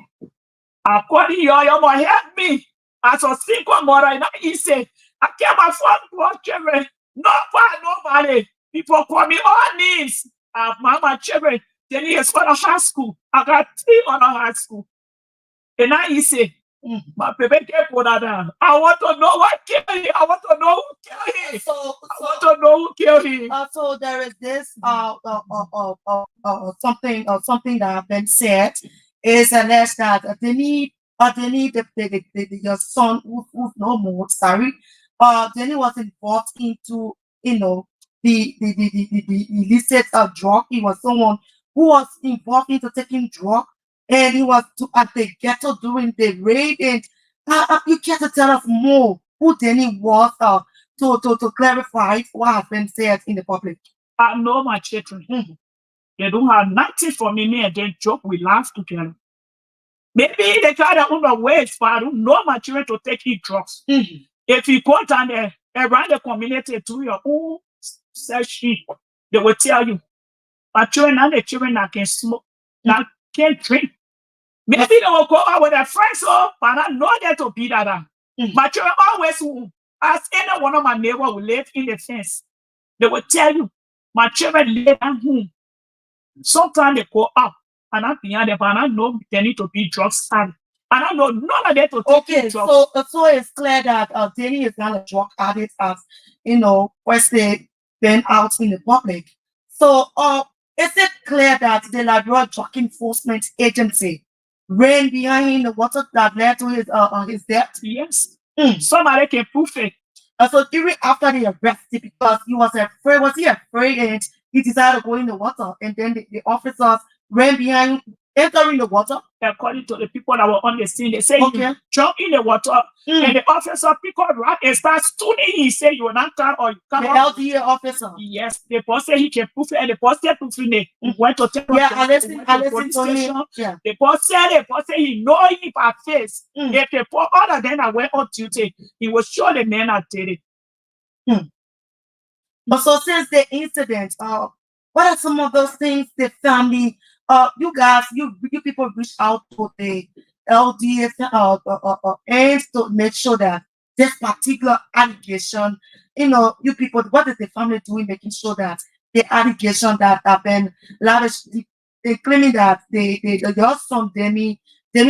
according to you must help me. As a single mother, and he said, I can't afford 4 children. Nobody. People call me all names. Mama children. Then he is for the high school. I got 3 on the high school. And now he said, my baby can't go down. I want to know what killed him. I want to know who killed him. I want to know who killed him. So there is this something that have been said is that they need your son who's no more sorry. Then he was involved into the illicit drug. He was someone who was involved into taking drug, and he was at the ghetto during the raid. And you can't tell us more who Denny was to clarify what has been said in the public. I know my children. They don't have nothing for me and they joke, we laugh together. Maybe they try their own ways, but I don't know my children to take in drugs. If you go down there around the community to your own section, they will tell you, my children and the children that can smoke, that can't drink. Maybe they will go out with their friends, but I know that to be that. My children always, as any one of my neighbors will live in the fence, they will tell you, my children live at home. Sometimes they go out and I'm behind them, but I know they need to be drug savvy. And I know none of them to take Okay, drugs. so it's clear that Danny is not a drug addict, as first they been out in the public. So is it clear that the Liberia Drug Enforcement Agency ran behind the water that led to his death? Yes. Mm. Somebody can prove it. So during after they arrested, because he was he afraid and he decided to go in the water, and then the officers ran behind, entering the water. According to the people that were on the scene, they say Okay. you jump in the water, and the officer pick up rock and start stoning. He say you will not come or you come The out. LDA officer. Yes, the boss said he can prove it, and the boss said proof it. He went to tell Yeah, the I listened police to him. station. Yeah. The boss said he know him by face. If the other than I went on duty, he was sure the man that did it. But so since the incident, what are some of those things the family, you guys, you people reach out to the LDA and to make sure that this particular allegation, you people, what is the family doing, making sure that the allegation that have been lavished, they claiming that your son Demi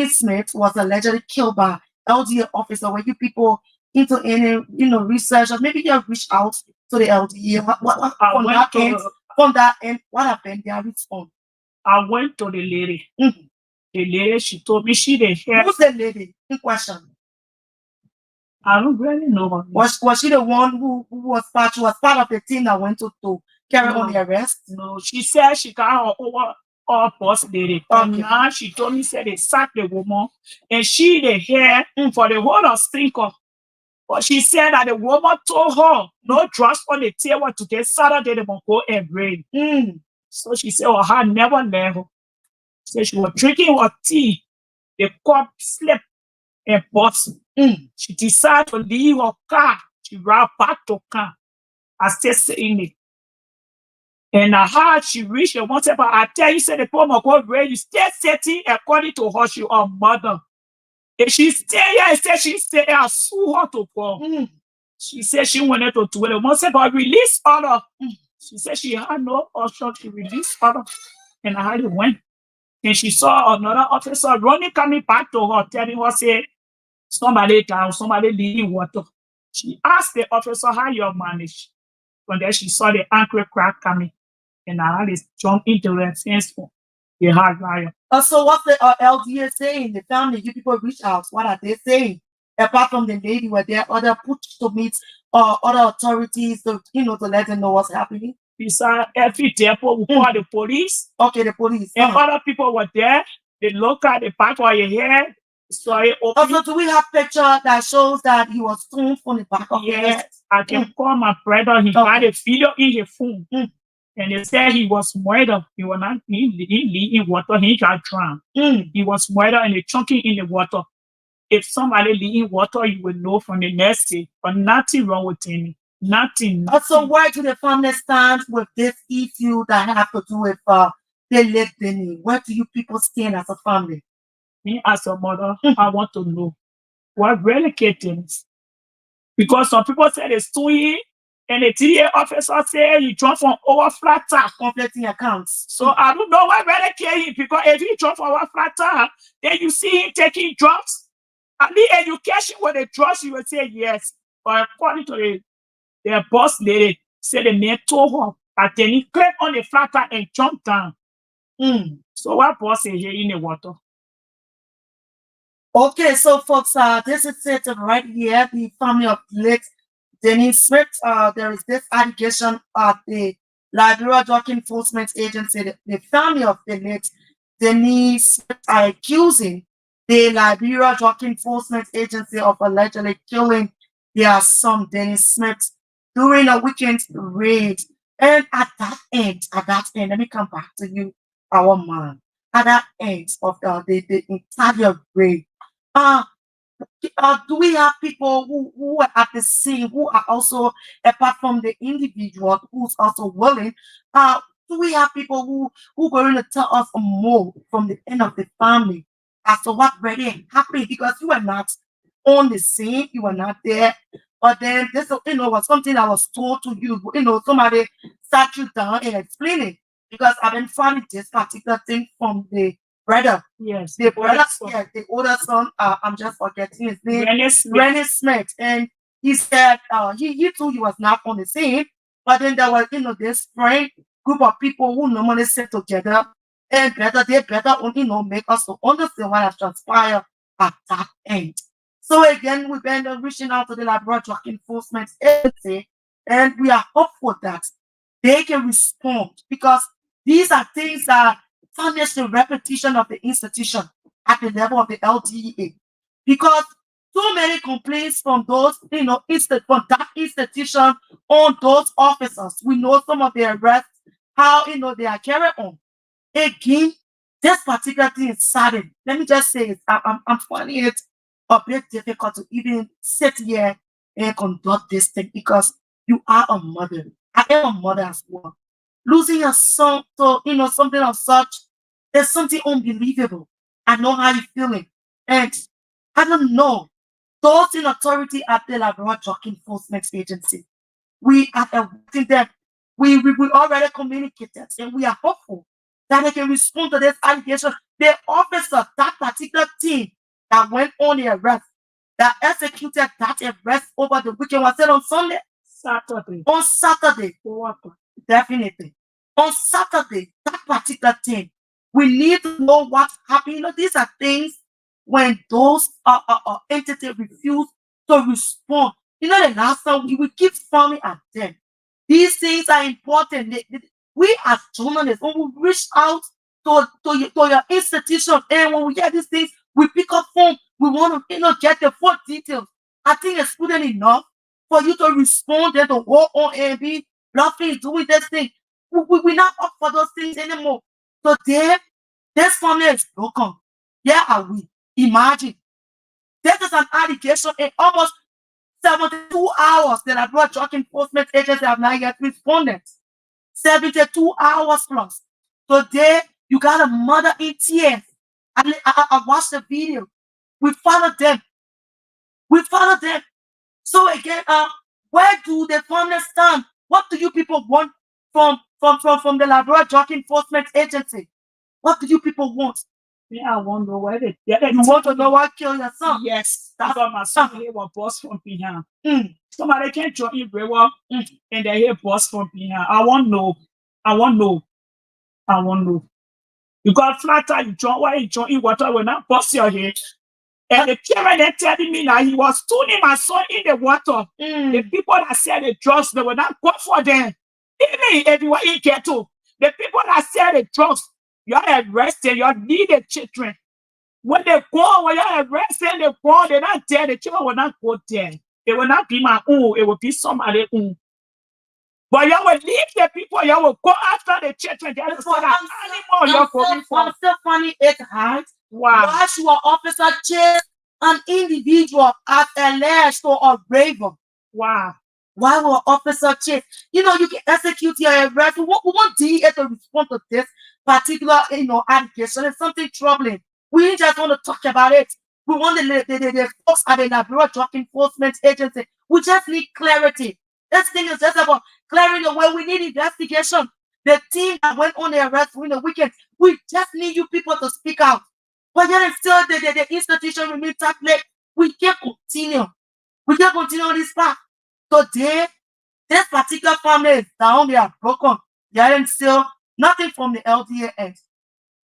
Smith was allegedly killed by LDA officer. Were you people into any research, or maybe you have reached out to the LDA? What from that end, what happened? Their response. I went to the lady. The lady, she told me she didn't hear. Who's the lady in question? I don't really know her name. Was she the one who was part of the team that went to carry on the arrest? No, she said she got her over our boss lady. And now she told me, said they sacked the woman, and she the hair for the whole of Stinker. But she said that the woman told her no drugs on the table today, Saturday they must go and rain. So she said, oh, I never let her. She said she was drinking her tea. The cup slipped and bust. She decided to leave her car. She ran back to car. I still saying it. And how she reached the one step, I tell you, said the poor must go rain. You stay sitting according to her, she her mother. If she stay here, I said she stay here, I sue her to go. She said she wanted to do it. One said, but release order. She said she had no option to release order. And I had to went. And she saw another officer running, coming back to her, telling her, say, somebody down, somebody leaving water. She asked the officer how you manage. And then she saw the ankle crack coming. And I had to jump into the fence. The hard wire. So what's the LDA saying? The family, you people reach out. What are they saying? Apart from the lady, were there other push to meet other authorities to to let them know what's happening? Besides, every depot we call the police. Okay, the police. And other people were there. They look at the back of your head. Saw it open. Also, do we have picture that shows that he was thrown from the back of your head? I can call my brother. He got a video in his phone. And they said he was murdered. He was not in water. He got drowned. He was murdered and they chunking in the water. If somebody leave in water, you will know from the next day. But nothing wrong with him. Nothing. So where do the family stand with this issue that have to do with the late Benny? Where do you people stand as a family? Me as a mother, I want to know what really things. Because some people say they stole and the TA officer say he jumped from our flat tire, completing accounts. So I don't know why really care him, because if he jumped from our flat tire, then you see him taking drugs. At the education with the drugs, you will say yes. But according to the boss lady, said the man told her that then he climbed on the flat tire and jumped down. So what boss is here in the water? Okay, so folks, this is it right here. The family of late Denise Smith. There is this allegation at the Liberia Drug Enforcement Agency. The family of the late Denise Smith are accusing the Liberia Drug Enforcement Agency of allegedly killing their son Dennis Smith during a weekend raid. And at that end, let me come back to you, our man. At that end of the entire raid, do we have people who are at the scene, who are also, apart from the individual who's also willing, do we have people who are going to tell us more from the end of the family as to what really happened? Because you were not on the scene, you were not there. But then this, was something that was told to you. Somebody sat you down and explained it. Because I've been following this particular thing from the brother. Yes. The brother, son. yeah, the older son, I'm just forgetting his name. Rennie Rennie Smith. And he said he too he was not on the scene, but then there was this friend group of people who normally sit together and they better make us to understand what has transpired at that end. So again, we've been reaching out to the Liberia Drug Enforcement Agency, and we are hopeful that they can respond, because these are things that tarnish the reputation of the institution at the level of the LDEA. Because too many complaints from those, from that institution on those officers. We know some of the arrests, how they are carried on. Again, this particular thing is saddening. Let me just say it. I'm finding it a bit difficult to even sit here and conduct this thing, because you are a mother. I am a mother as well. Losing a son to something of such is something unbelievable. I know how you're feeling. And I don't know. Those in authority at the Liberia Drug Enforcement Agency, we are awaiting them. We already communicated, and we are hopeful that they can respond to this allegation. The officer, that particular team that went on the arrest, that executed that arrest over the weekend, was it on Sunday? Saturday. On Saturday. Definitely. On Saturday, that particular team, we need to know what happened. These are things when those entities refuse to respond. The last time we keep farming at them. These things are important. We as journalists, when we reach out to your institution, and when we hear these things, we pick up phone. We want to get the full details. I think it's good enough for you to respond and to go on and be laughing, doing this thing. We're not up for those things anymore. So this family is broken. Yeah, are we? Imagine. This is an allegation in almost 72 hours that I brought drug enforcement agencies have not yet responded. 72 hours plus. Today, you got a mother in tears. I watched the video. We followed them. So again, where do the families stand? What do you people want from the Liberia Drug Enforcement Agency? What do you people want? Yeah, I want to know where they You want to know what killed your son? Yes, that's what my son here was boss from behind. Somebody can join in very well, and they hear boss from behind. I want to know. You got flatter, you join, why you join in water when I bust your head. And the parent then telling me that he was tuning my son in the water. The people that sell the drugs, they were not good for them. Even everywhere in ghetto, the people that sell the drugs, you're arrested, you need the children. When they go, when you're arrested, they go, they're not there, the children will not go there. It will not be my own, it will be somebody own. But you will leave the people, you will go after the children. That is what I'm still funny it hard. Wow. Why should an officer chase an individual as alleged to a raver? Wow. Why will an officer chase? You can execute your arrest. We want DEA to respond to this particular allegation. It's something troubling. We just want to talk about it. We want the folks at the Liberia Drug Enforcement Agency. We just need clarity. This thing is just about clearing the way. We need investigation. The team that went on the arrest during the weekend, we just need you people to speak out. But yet still the institution remains late. We can't continue. We can't continue on this path. Today, this particular family is down, they are broken. Yet still nothing from the LDA end.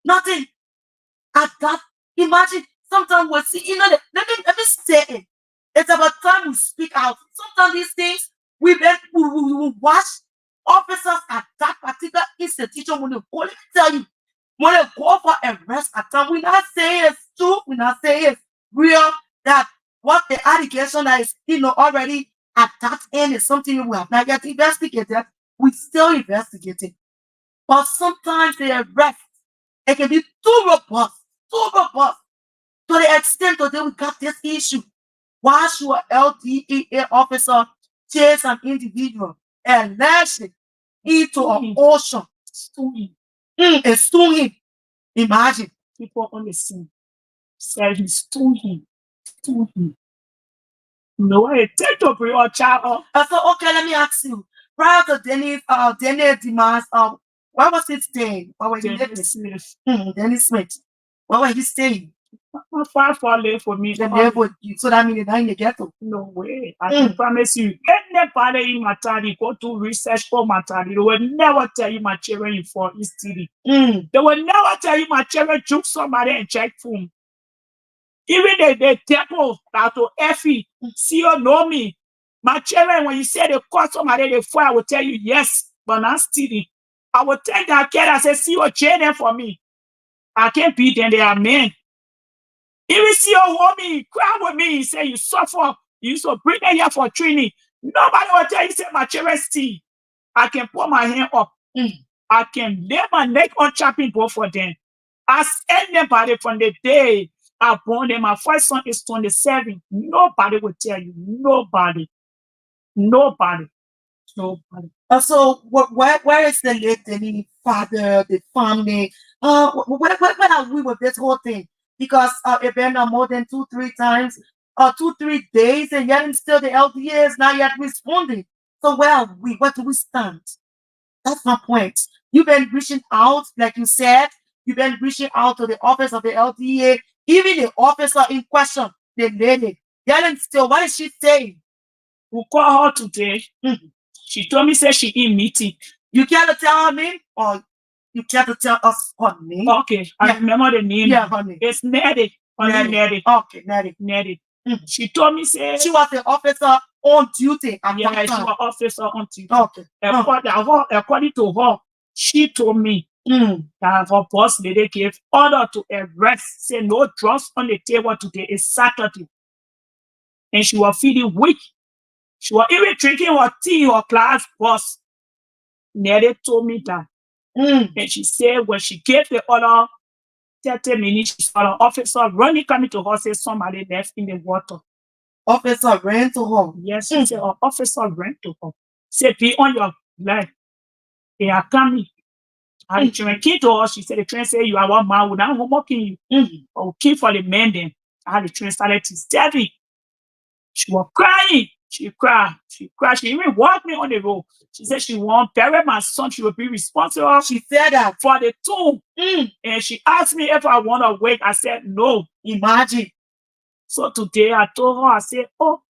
Nothing. At that, imagine sometimes we'll see, let me say it. It's about time we speak out. Sometimes these things we watch officers at that particular institution when they go, let me tell you, when they go for arrest at time, we're not saying it's true, we're not saying it's real, that what the allegation that is already at that end is something we have not yet investigated. We still investigating. But sometimes the arrest, it can be too robust, to the extent that we got this issue. Why should an LDEA officer chase an individual and lash it into an ocean? And stone him. Imagine. People on the scene said he stole him. No, I take to bring your child. I said, okay, let me ask you. Prior to Daniel demands, why was it staying? Dennis Smith. Dennis Smith. Where were you staying? Far late for me. The neighborhood. So that means you're in the ghetto. No way. I can promise you. Anybody in my town, you go to research for my town, they will never tell you my children for history. They will never tell you my children took somebody and check phone. Even the temple that to Effie, see you know me. My children, when you say they call somebody they fire, I will tell you yes, but not stealing. I will tell that kid, I say, see your children for me. I can't beat them, they are men. Even see your homie, cry with me, he say you suffer, you so bring them here for training. Nobody will tell you, say my children steal. I can put my hand up. I can lay my neck on chopping board for them. Ask anybody from the day I born them. My first son is 27. Nobody will tell you. Nobody. So where is the late father, the family? Where are we with this whole thing? Because it been more than 2-3 times, 2-3 days, and yet still the LDA is not yet responding. So where are we? Where do we stand? That's my point. You've been reaching out, like you said, you've been reaching out to the office of the LDA, even the officer in question, the lady. Yet still, what is she saying? We call her today. She told me, say she in meeting. You care to tell her name, or you care to tell us her name? Okay, I remember the name. Yeah, her name. It's Nettie. Nettie. Okay, Nettie. She told me, say she was the officer on duty. Yeah, she was officer on duty. Okay. According to her, she told me that her boss lady gave order to arrest, say no drugs on the table today. It's Saturday. And she was feeling weak. She was even drinking her tea in her class bus. Nettie told me that. And she said when she gave the order, 30 minutes, she saw an officer running, coming to her, say somebody left in the water. Officer ran to her? Yes, she said, an officer ran to her. Say, be on your line. They are coming. And the train came to her. She said, the train said, you are one man, we're not homeworking you. But we came for the men then. And the train started to stab me. She was crying. She cried. She even walked me on the road. She said she won't bury my son. She will be responsible. She said that for the tomb. And she asked me if I want to wait. I said no. Imagine. So today I told her, I said, oh,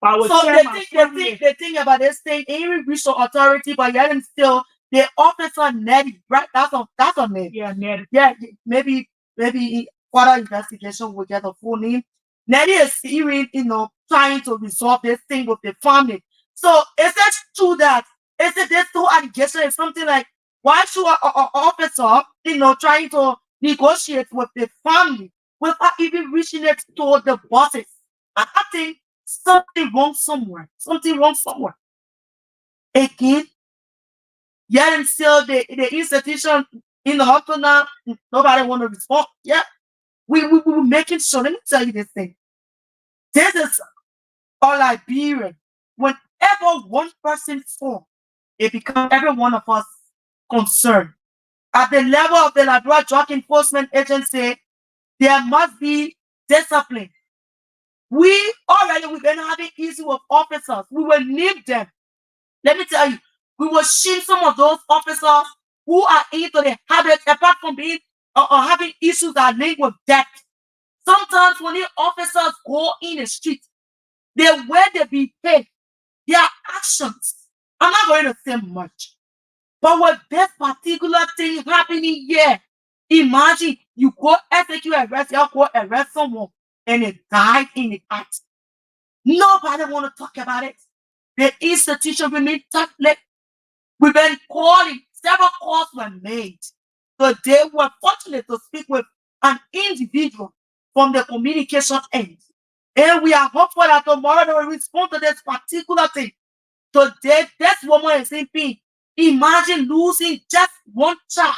I will so tell the thing about this thing, even reach the authority, but yet and still the officer Nettie, right? That's a name. Yeah, Nettie. Yeah, maybe further investigation will get a full name. Nettie is even, trying to resolve this thing with the family. So is it true that this whole allegation is something like why should an officer, trying to negotiate with the family without even reaching it to the bosses? I think something wrong somewhere. Again, yet and still the institution in the hospital now, nobody want to respond. Yeah. We were making sure. Let me tell you this thing. This is all Liberian. Whenever one person falls, it becomes every one of us concerned. At the level of the Liberia Drug Enforcement Agency, there must be discipline. We've been having issues with officers. We will need them. Let me tell you, we will shield some of those officers who are into the habit, apart from being or having issues that link with death. Sometimes when the officers go in the street, the way they behave, their actions, I'm not going to say much. But with this particular thing happening here, imagine you go execute arrest, you go arrest someone, and it died in the act. Nobody want to talk about it. The institution remains tough-lipped. We've been calling, several calls were made. Today, we're fortunate to speak with an individual from the communication end. And we are hopeful that tomorrow they will respond to this particular thing. Today, this woman is in pain. Imagine losing just one child.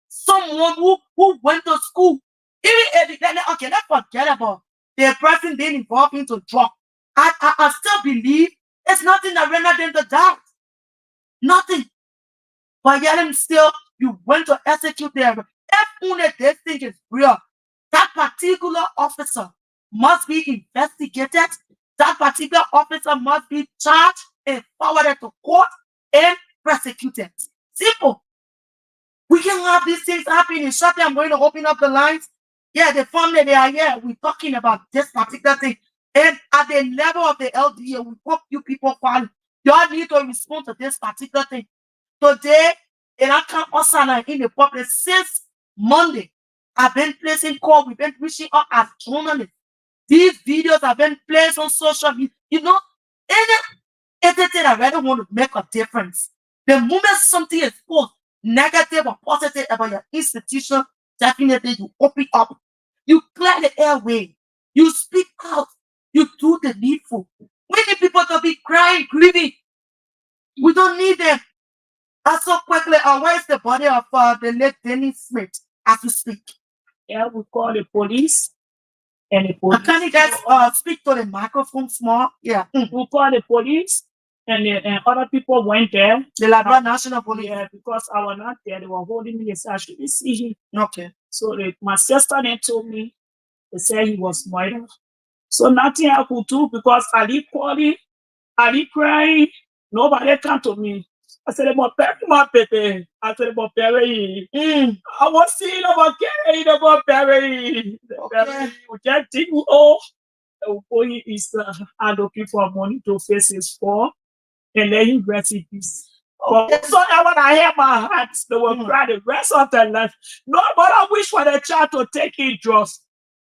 Someone who went to school. Even okay, let's forget about the person being involved into drugs. I still believe it's nothing that rendered them to die. Nothing. But yet still, you went to execute them. If only this thing is real, that particular officer must be investigated. That particular officer must be charged and forwarded to court and prosecuted. Simple. We can have these things happening. Shortly, I'm going to open up the lines. Yeah, the family, they are here. We're talking about this particular thing. And at the level of the LDA, we hope you people find y'all need to respond to this particular thing. Today, and I can't also in the public since Monday. I've been placing calls, we've been reaching out as journalists. These videos have been placed on social media. You know, anything I really want to make a difference. The moment something is posted, negative or positive about your institution, definitely you open up. You clear the airway. You speak out. You do the needful. We need people to be crying, grieving. We don't need them. And so quickly, where's the body of the late Dennis Smith as we speak? Yeah, we call the police. And the police. Can you guys speak to the microphone small? Yeah. We call the police. And other people went there. The Liberia National Police. Yeah, because I was not there. They were holding me. They said I shouldn't see him. Okay. So my sister then told me, they said he was murdered. So nothing I could do because I did calling, I did crying. Nobody came to me. I said, my baby. I said, my baby. I was seeing about carrying about baby. Okay. We just think, oh, going is looking for money to face his fall. And then he rest in peace. But so that when I hear my heart, they will cry the rest of their life. Nobody wish for the child to take in drugs.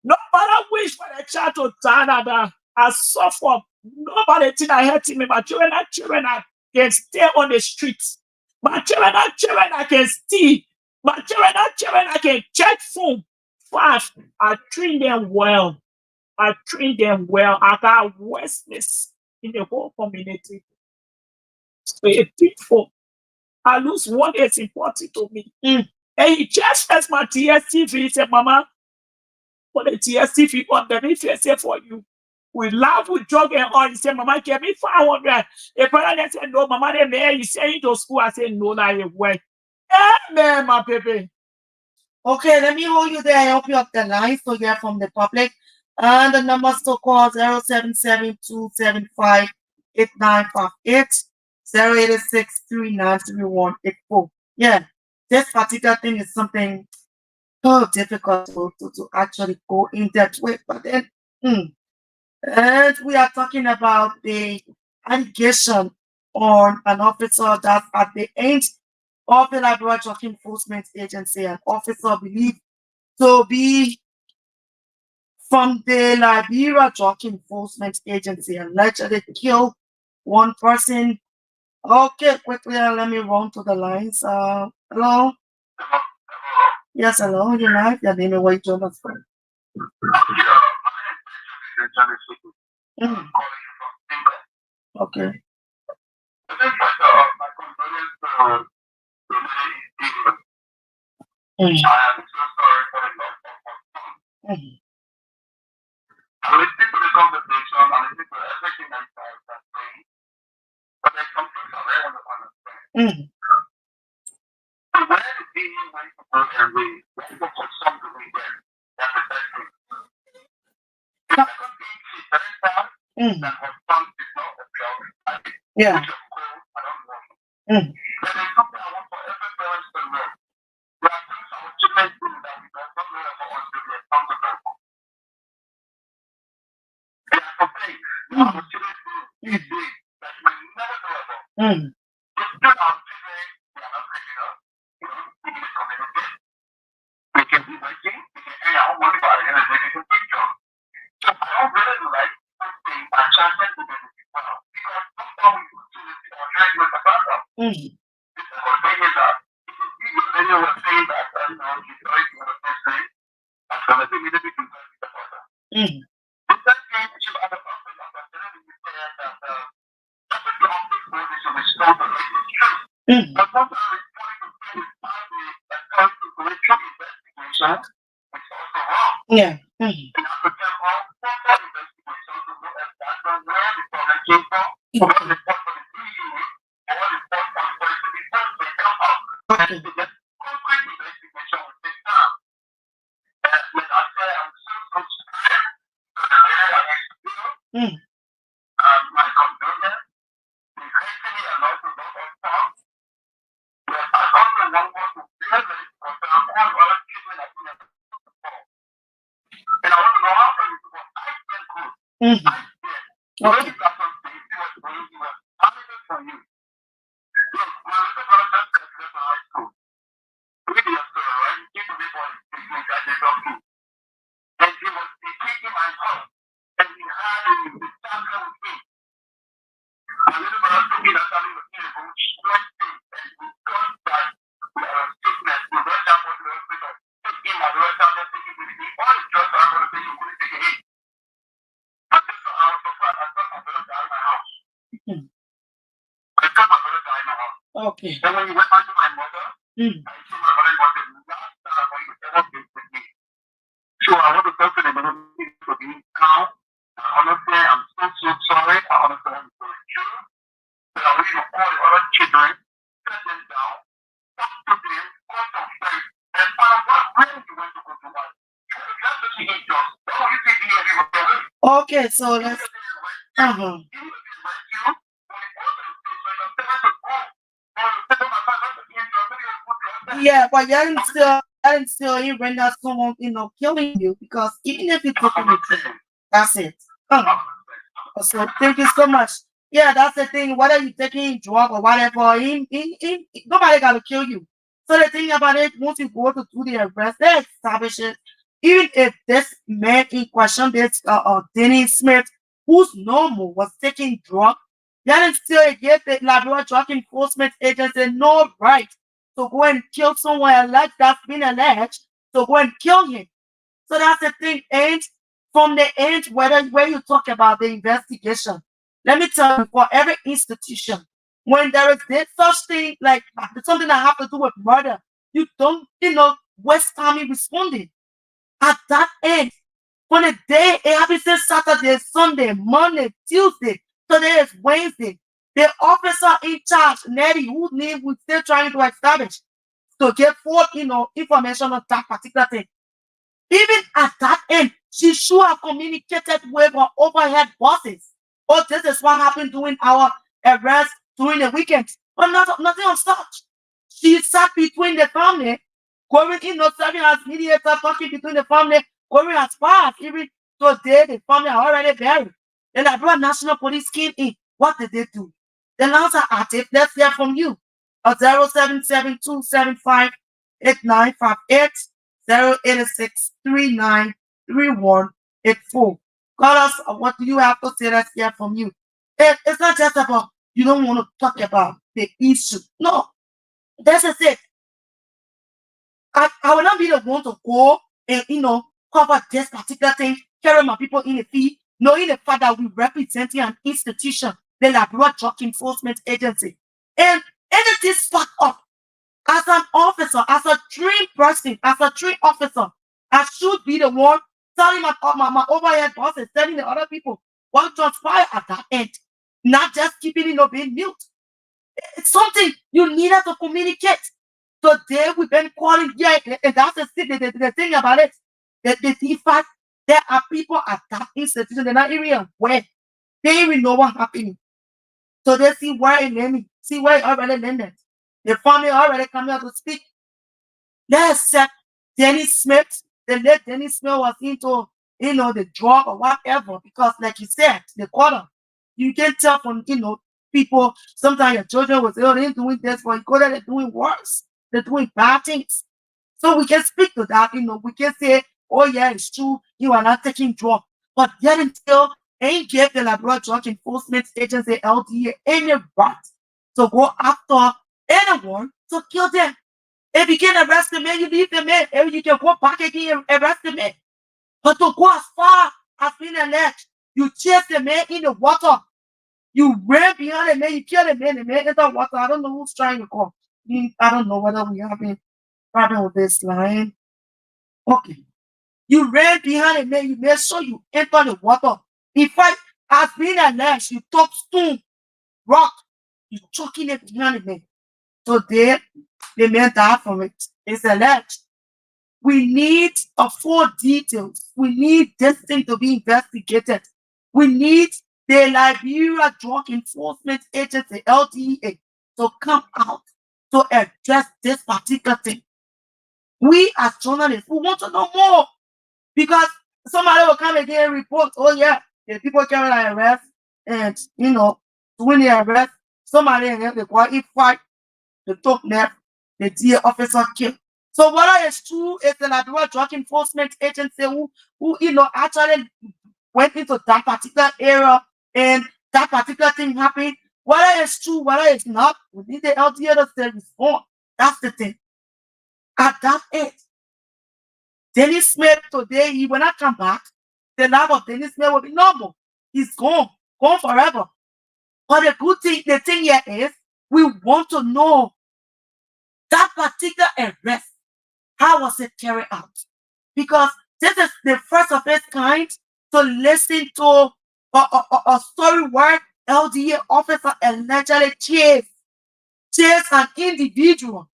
Nobody wish for the child to die that I suffer. Nobody think I hurt me. My children I can stay on the streets. My children I can steal. My children I can check phone fast. I train them well. I got worstness in the whole community. A people. I lose one is important to me. And he just as my TSTV, he said, Mama, for the TSTV underneath, he said for you. We laugh with drug and all. He said, Mama, give me 500. A brother said, no, Mama, they may you say to school. I said, no, that ain't work. Amen, my baby. Okay, let me hold you there. I open up the lines to hear from the public. And the numbers to call 077-275-8958. 086-393184. Yeah, this particular thing is something so difficult to actually go in depth with. But then, and we are talking about the allegation on an officer that's at the end of the Liberia Drug Enforcement Agency. An officer believed to be from the Liberia Drug Enforcement Agency allegedly killed one person. Okay, quickly, let me run to the lines. Hello? Yes, hello, you're live. Your name and where you join us from. Okay. I am so sorry for the loss of my son. I listen to the conversation, I listen to everything that you guys are saying, but there's something that I want to understand. Where the demon went to go and we put something we get, that's the best thing. The second thing is very sad that her son did not appear with me. Yeah. Which of course I don't know. But there's something I want for every parent to know. There are things our children do that we don't know about until we are accountable for. There are some things our children do these days that we will never know about. It's not our children, we are not criminals. We need a community. We can be working, we can earn our own money by the end of the day, we can take jobs. So I don't really like something our children do that as well. Because sometimes we do this in our head with the background. It's a whole thing is that anyone was saying that, you know, he's always going to say, I'm going to be a little bit concerned about that. The second thing is you have a person that was telling you that every long before this will restore the relationship. But sometimes it's trying to get his family and trying to correct some investigation, which is also wrong. Yeah. And at the time, proper investigation to know exactly where the problem came from, what the problem is doing, and what the problem is to be done to come out. Okay. The concrete investigation will take time. And like I said, I'm so scared to the area I experience. My condolence, the hurting a lot of time. But I also want to very, very Mhm. Okay. Mhm. Okay. Then when you went back to my mother, Mm. I told my mother was the last time when you ever been with me. So I want to talk to the ministry for being calm. Honestly, I'm so sorry. I understand I'm very true. But I want you to call the other children, set them down, talk to them, call some friends, and find out where you want to go to work. That's what you need, John. That's what you think you need to do. Okay, so let's uh-huh. Yeah, but you still you render someone, killing you, because even if it's taking the truth, that's it. So thank you so much. Yeah, that's the thing. Whether you taking drug or whatever, nobody gotta kill you. So the thing about it, once you go to do the arrest, they establish it. Even if this man in question, this Dennis Smith, who's normal, was taking drug, then still give the Liberia Drug Enforcement Agency no right to go and kill someone like that's been alleged, to go and kill him. So that's the thing. And from the end, where you talk about the investigation, let me tell you, for every institution, when there is this such thing like something that have to do with murder, you don't, waste time in responding. At that end, when the day it happens, Saturday, Sunday, Monday, Tuesday, today is Wednesday. The officer in charge, Nettie, whose name we're still trying to establish, to get forth, information on that particular thing. Even at that end, she should have communicated with her overhead bosses. Oh, this is what happened during our arrest during the weekend. But nothing of such. She sat between the family, going serving as mediator, talking between the family, going as far as even today the family are already buried. Then I brought National Police came in. What did they do? The lines are active. Let's hear from you. 0772758958. 086393184. Call us. What do you have to say? Let's hear from you. It's not just about you don't want to talk about the issue. No, that's it. I will not be the one to go and cover this particular thing, carry my people in the fee, knowing the fact that we representing an institution, the Liberia Drug Enforcement Agency, and anything spark up. As an officer, as a trained person, as a trained officer, I should be the one telling my overhead bosses, telling the other people what transpired at that end, not just keeping being mute. It's something you needed to communicate. Today we've been calling, yeah, and that's the thing about it. The fact there are people at that institution, they're not even aware. They even know what happened. So they see where it landed, see where it already landed. The family already come here to speak. They accept Dennis Smith. The late Dennis Smith was into, the drug or whatever, because like you said, the quarter. You can tell from, people, sometimes your children will say, oh, they're doing this, but you go there, they're doing worse. They're doing bad things. So we can speak to that, we can say, oh yeah, it's true, you are not taking drug. But yet until ain't give the Liberia Drug Enforcement Agency LDA any right to go after anyone to kill them. If you can arrest the man, you leave the man. If you can go back again and arrest the man. But to go as far as being alleged, you chase the man in the water. You ran behind the man, you kill the man in the water. I don't know who's trying to call. I don't know whether we have a problem with this line. Okay. You ran behind the man, you made sure you enter the water. In fact, as being alleged, you took stone, rock, you choking it behind the man. So there, the man died from it. It's alleged. We need a full details. We need this thing to be investigated. We need the Liberia Drug Enforcement Agency, LDA, to come out to address this particular thing. We as journalists, we want to know more, because somebody will come again and report, oh yeah, the people carry an arrest, and doing the arrest, somebody and then they go eat fight, they took net, the dear officer killed. So whether it's true, it's an Liberia drug enforcement agency who actually went into that particular area and that particular thing happened. Whether it's true, whether it's not, we need the LDA to say respond. That's the thing. At that age, Dennis Smith today, he will not come back. The life of Dennis Smith will be normal. He's gone forever. But the thing here is, we want to know that particular arrest. How was it carried out? Because this is the first of its kind to listen to a story where LDA officer allegedly chased an individual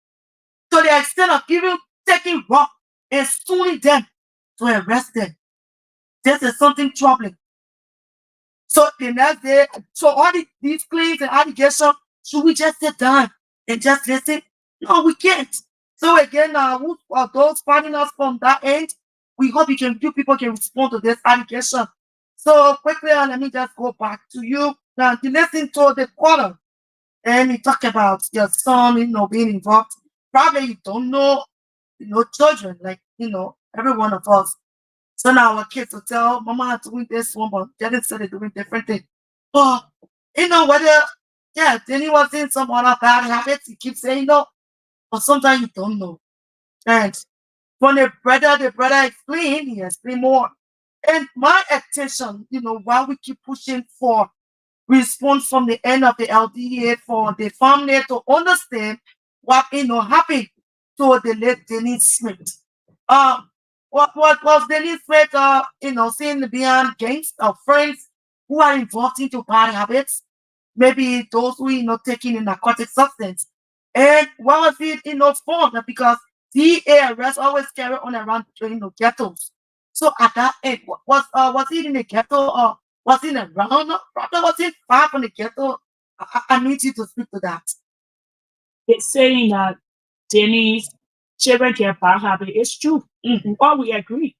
to the extent of even taking rock and stoning them to arrest them. This is something troubling. So the next day, so all these claims and allegations, should we just sit down and just listen? No, we can't. So again, those finding us from that end, we hope you people can respond to this allegation. So quickly, let me just go back to you. Now, you listen to the caller, and you talk about your son, being involved. Probably you don't know, children, like, every one of us. So now our kids will tell Mama doing this one, but Jenny said they're doing different things. But whether then he was in some other bad habits, he keeps saying no, but sometimes you don't know. And when the brother explained, he explained more. And my attention, while we keep pushing for response from the end of the LDA for the family to understand what happened to the late Dennis Smith. What was Dennis Smith seeing behind gangs of friends who are involved into bad habits, maybe those who taking a narcotic substance. And what was it for? Because DA arrests always carry on around ghettos. So at that end, was he in the ghetto or was he around? Probably was he far from the ghetto? I need you to speak to that. They're saying that Dennis children get bad habit. It's true. All we agree.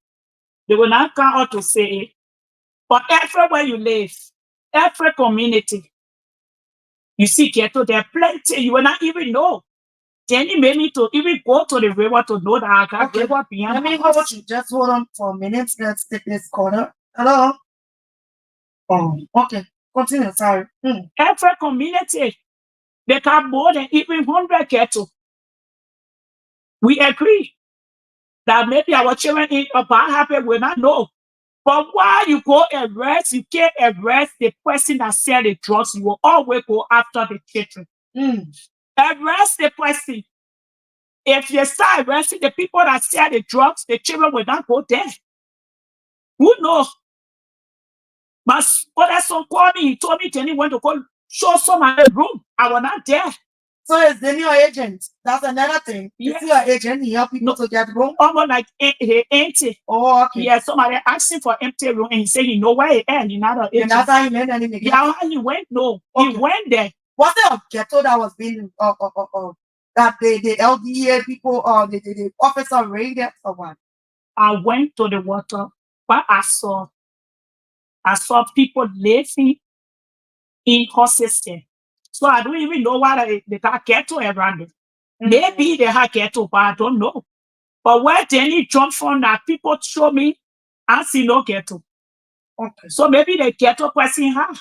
They will not come out to say it. But everywhere you live, every community, you see ghetto, there are plenty. You will not even know. Jenny made me to even go to the river to know that I got river beyond. Let me hold you. Just hold on for a minute. Let's take this corner. Hello? Oh, okay. Continue. Sorry. Every community, they got more than even 100 ghetto. We agree that maybe our children in a bad habit will not know. But while you go arrest, you can't arrest the person that sell the drugs. You will always go after the children. Arrest the person. If you start arresting the people that sell the drugs, the children will not go there. Who knows? My other son called me. He told me Jenny went to go show some of the room. I was not there. So is Denny your agent? That's another thing. Yes. Is he your agent? He help people to get room? Almost like empty. Oh, okay. Yeah, somebody asked him for empty room and he said he know where he is. He's not an agent. And that's how he went and he how he went? No. Okay. He went there. Was there a ghetto that was being that the LDA people or the officer raided or what? I went to the water, but I saw people living in horses there. So I don't even know why they got ghetto around it. Maybe they had ghetto, but I don't know. But where Jenny jumped from that, people show me, I see no ghetto. Okay. So maybe the ghetto person had.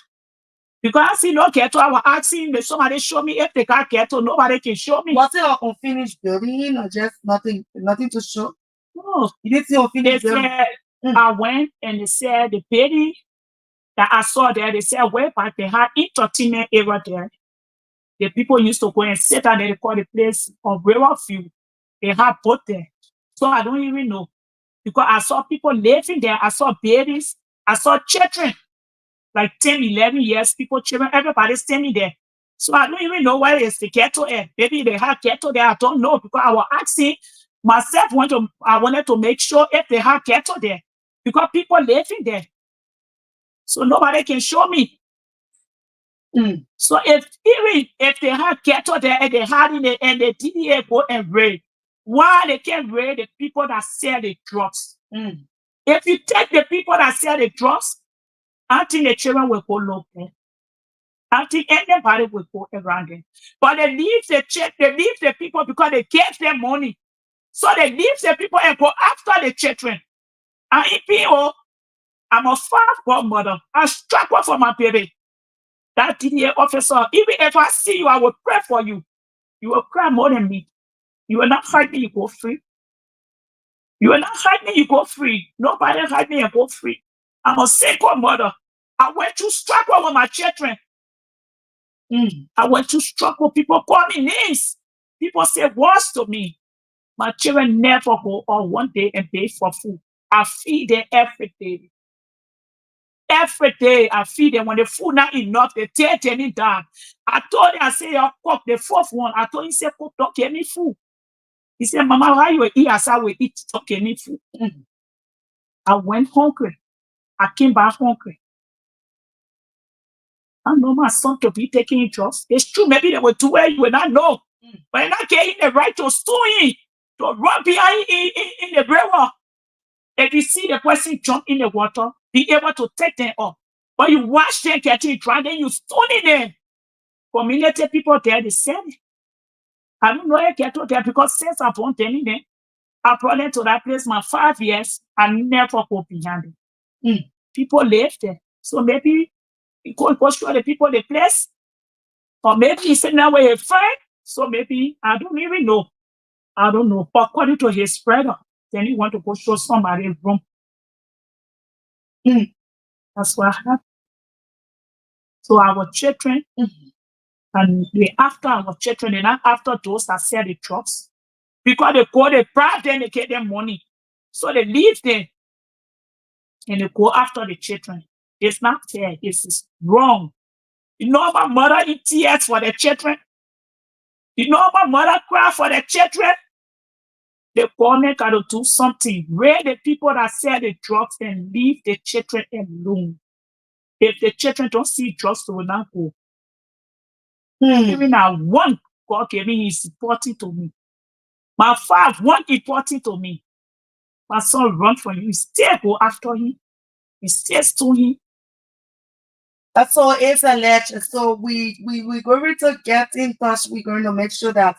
Because I see no ghetto, I was asking somebody show me if they got ghetto, nobody can show me. Was it an unfinished building or just nothing to show? No. You didn't see unfinished building? I went and they said the building that I saw there, they said way back they had entertainment area there. The people used to go and sit down there, they call the place on Riverview. They had both there. So I don't even know. Because I saw people living there, I saw babies, I saw children, like 10, 11 years, people, children, everybody standing there. So I don't even know where is the ghetto at. Maybe they had ghetto there, I don't know. Because I was asking myself, I wanted to make sure if they had ghetto there. Because people living there. So nobody can show me. So even if they had ghetto there and they had in it and the DDA go and raid, why they can't raid the people that sell the drugs? If you take the people that sell the drugs, I think the children will go local. I think anybody will go around them. But they leave the church, they leave the people because they gave them money. So they leave the people and go after the children. And if you, I'm a five-born mother. I struggle for my baby. That DDA officer, even if I see you, I will pray for you. You will cry more than me. You will not hide me, you go free. You will not hide me, you go free. Nobody hide me and go free. I'm a single mother. I went to struggle with my children. I went to struggle. People call me names. People say words to me. My children never go on one day and beg for food. I feed them every day. Every day I feed them. When the food not enough, they take it down. I told him, I said, I'll cook the fourth one. I told him, say, cook, don't give me food. He said, Mama, why you eat? I said, I will eat, don't give me food. I went hungry. I came back hungry. I know my son to be taking drugs. It's true, maybe they will do it, you will not know. But you're not getting the right to steal him, to run behind in the river. If you see the person jump in the water, be able to take them up. But you watch them getting drowned, then you stoning them. Community people there, they said it. I don't know how get to there because since I born telling them, I brought them to that place my 5 years and never go behind it. People live there. So maybe he go show the people the place. Or maybe he said now we're a friend. So maybe I don't even know. I don't know. But according to his brother, then he want to go show somebody a room. That's what happened. So our children, and they after our children, and not after those that sell the drugs. Because they go, they bribe them, they get them money. So they leave them and they go after the children. It's not fair. It's wrong. You know my mother in tears for the children. You know my mother cry for the children. The government got to do something. Where the people that sell the drugs and leave the children alone. If the children don't see drugs, they will not go. Even now, one God gave me is important to me. My father, one important to me. My son run from you. You still go after him. You still stone him. So it's alleged. So we're going to get in touch. We're going to make sure that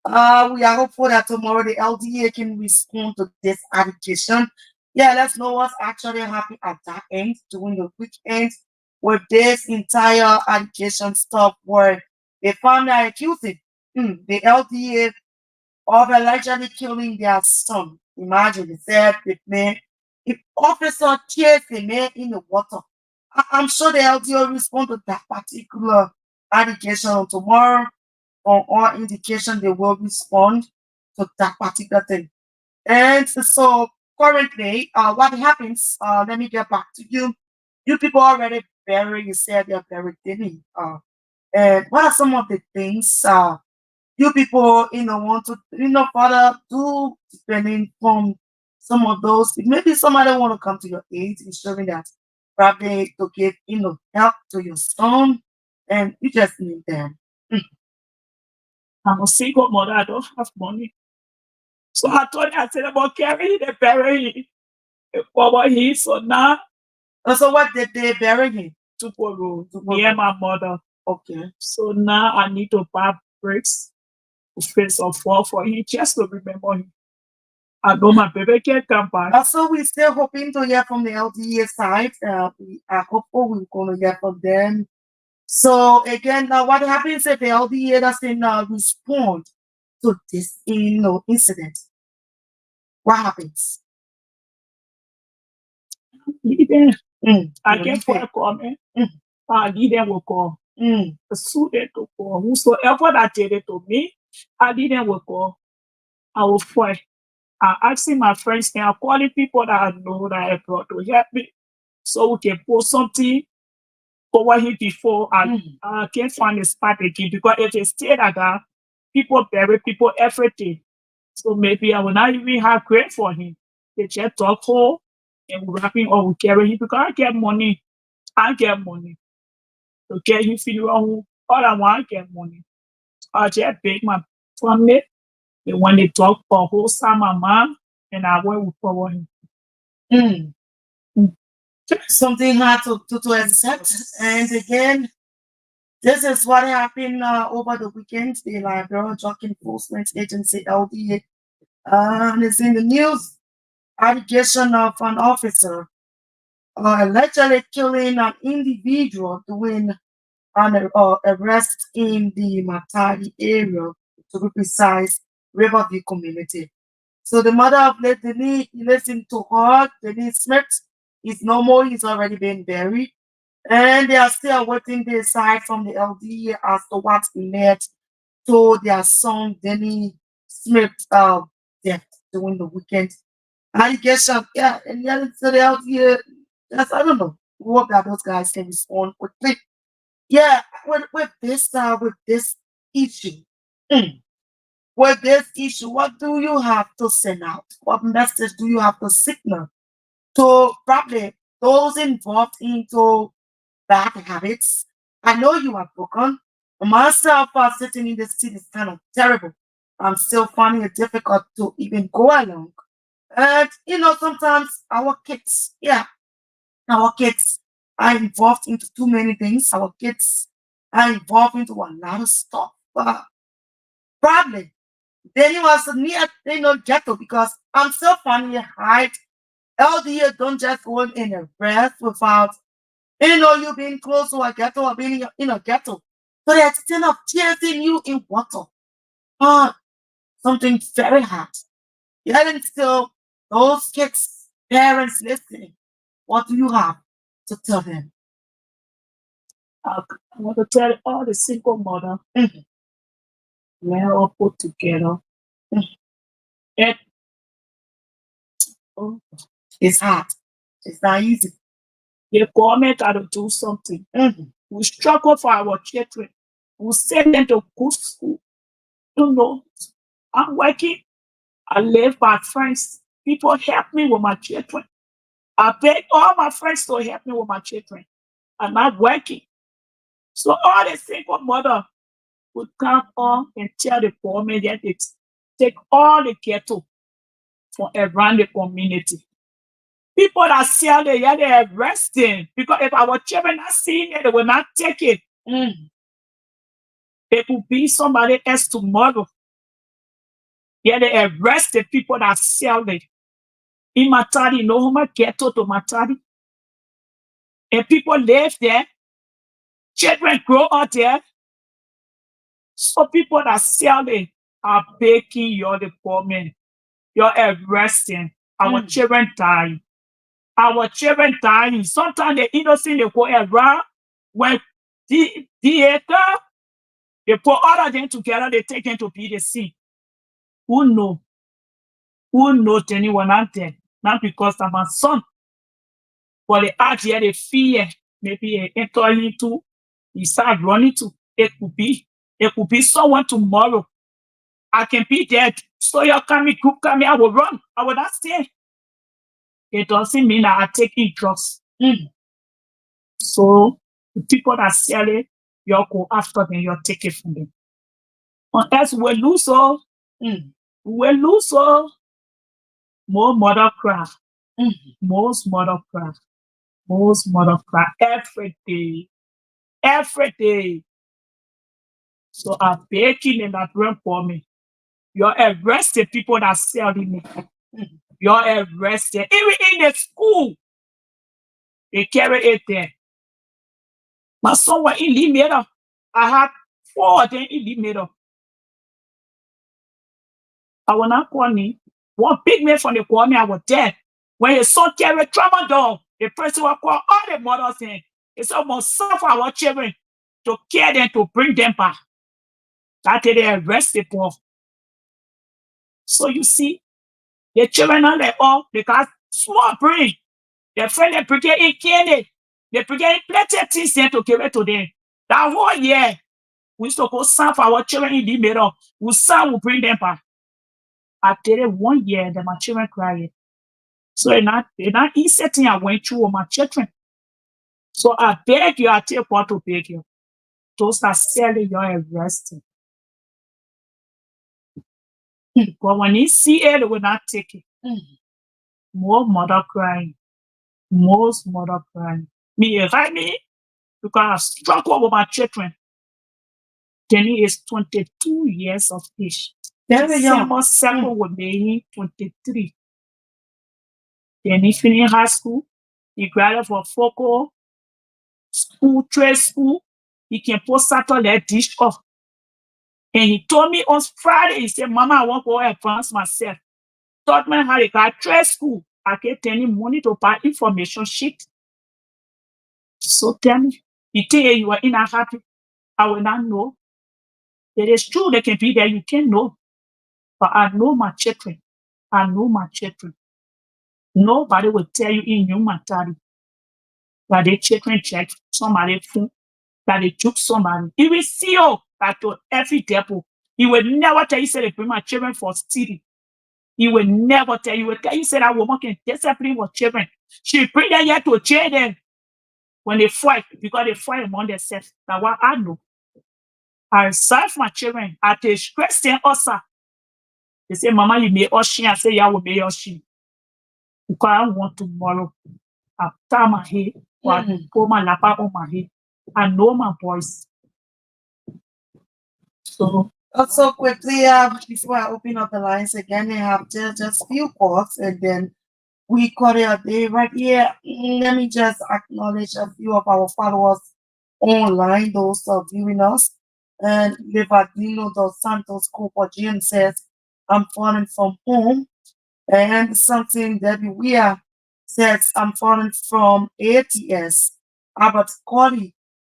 we are hopeful that tomorrow the LDA can respond to this allegation. Yeah, let's know what's actually happening at that end during the weekend with this entire allegation stuff where they found out accusing the LDA of allegedly killing their son. Imagine they said the man, if officer chased the man in the water. I'm sure the LDA will respond to that particular allegation tomorrow. On all indication, they will respond to that particular thing. And so currently, what happens? Let me get back to you. You people already buried. You said they're buried, didn't you? And what are some of the things you people, want to, further do depending from some of those? Maybe somebody want to come to your aid, ensuring that probably to give, help to your son, and you just need them. I'm a single mother. I don't have money. So I told him, I said about carrying the bury over here. So now So what did they bury him? to go near my mother. Okay. So now I need to buy bricks to face of fall for him just to remember him. I know my baby can't come back. So we're still hoping to hear from the LDA side. We are hopeful we're going to hear from them. So again, what happens if the LDA doesn't respond to this, incident? What happens? I get for a comment. I need them will call. Sue them to call. Whosoever that did it to me, I need them will call. I will fight. I'm asking my friends and I'm calling people that I know that I brought to help me so we can post something over here before I can't find a spot again because if it's still like that, people bury people everything. So maybe I will not even have grave for him. They just talk home and we wrap him or we carry him because I get money. I get money. To get him funeral, all I want, I get money. I just beg my family. And when they talk for whole time, my mom and I went with forward him. something hard to accept. And again, this is what happened over the weekend. The Liberia Drug Enforcement Agency (LDA) and it's in the news. Allegation of an officer allegedly killing an individual during an arrest in the Matadi area, to be precise, Riverview community. So the mother of late Denise, listened to her, Denise Smith, is no more, he's already been buried. And they are still awaiting the side from the LDA as to what led to their son, Denny Smith, death during the weekend. Allegation, yeah, and yeah, so the LDA, yes, I don't know. We hope that those guys can respond quickly. Yeah, with this issue, mm, with this issue, what do you have to send out? What message do you have to signal to probably those involved into bad habits? I know you are broken. Myself, sitting in the seat is kind of terrible. I'm still finding it difficult to even go along. And sometimes our kids, yeah, our kids are involved into too many things. Our kids are involved into a lot of stuff. Probably then you was near ghetto because I'm still finding it hard. LDA don't just go in a rest without you being close to a ghetto or being in a ghetto. To the extent of chasing you in water. Something very hard. Yet and still, those kids, parents listening, what do you have to tell them? I want to tell all the single mother, Mhm. we're all put together. And oh, It's hard. It's not easy. the government got to do something. Mhm. We struggle for our children. We send them to good school. I'm working. I live by friends. People help me with my children. I beg all my friends to help me with my children. I'm not working. So all the single mother would come on and tell the government that they take all the ghetto from around the community. People that sell it, yeah, they arrest them. Because if our children not seeing it, they will not take it. It will be somebody else tomorrow. Yeah, they arrest the people that sell it. In Matadi, no home ghetto to Matadi. And people live there. Children grow up there. So people that sell it are begging you, the government. You're arresting. Our children dying. Our children dying. Sometimes the innocent they go around when the theater, they put all of them together, they take them to be the sea. Who know? Who knows anyone out there? Not because I'm a son. But they out here, they fear. Maybe enter into, you start running to. It could be. It could be someone tomorrow. I can be dead. So you're coming, group coming, I will run. I will not stay. It doesn't mean that I take in drugs. So the people that sell it, you go after them, you take it from them. Unless we lose all, more mother cry. Most mother cry. Most mother cry every day. Every day. So I'm begging and I pray for me. You're arresting people that selling it. You're arrested. Even in the school, they carry it there. My son was in Liberia. I had 4 of them in Liberia. I will not call me. One big man from the corner, I was there. When his son carried trauma dog, the person will call all the mothers in. It's almost suffer our children to care them, to bring them back. That they arrest the poor. So you see, the children are like all because small brain. They friend they bring it in candy. They bring in plenty of things there to give it to them. That whole year, we used to go sign for our children in the middle. We sign, we bring them back. I did it 1 year, then my children cried. So it's not easy thing I went through with my children. So I beg you, I take what to beg you. Those that selling your arresting. But when you see it, they will not take it. More mother crying. Most mother crying. Me, invite me because I struggle with my children. Jenny is 22 years of age. Very young. December 2nd will be 23. Then he finished high school. He graduated from Foco school, trade school. He can post Saturday dish off. And he told me on Friday, he said, Mama, I want to go advance myself. Taught me how to got trade school. I can tell him money to buy information sheet. So tell me, you think you are in a happy? I will not know. It is true they can be there, you can know. But I know my children. I know my children. Nobody will tell you in your mentality that the children check somebody phone, that they took somebody. He will see you that to every devil. He will never tell you, say, they bring my children for stealing. He will never tell you. He will tell you, say, that woman can discipline with children. She bring them here to jail them when they fight, because they fight among themselves. That's what I know. I serve my children. I take stress them also. They say, Mama, you may Oshi. I say, yeah, we may Oshi. Because I want tomorrow. I tie my head, or I put my lapa on my head. I know my voice. So, Also, quickly, before I open up the lines again, I have just few calls, and then we call it a day right here. Let me just acknowledge a few of our followers online, those viewing us. And Levadino dos Santos Copa Jim says, I'm falling from home. And something Debbie Weir says, I'm falling from ATS. Albert Corley,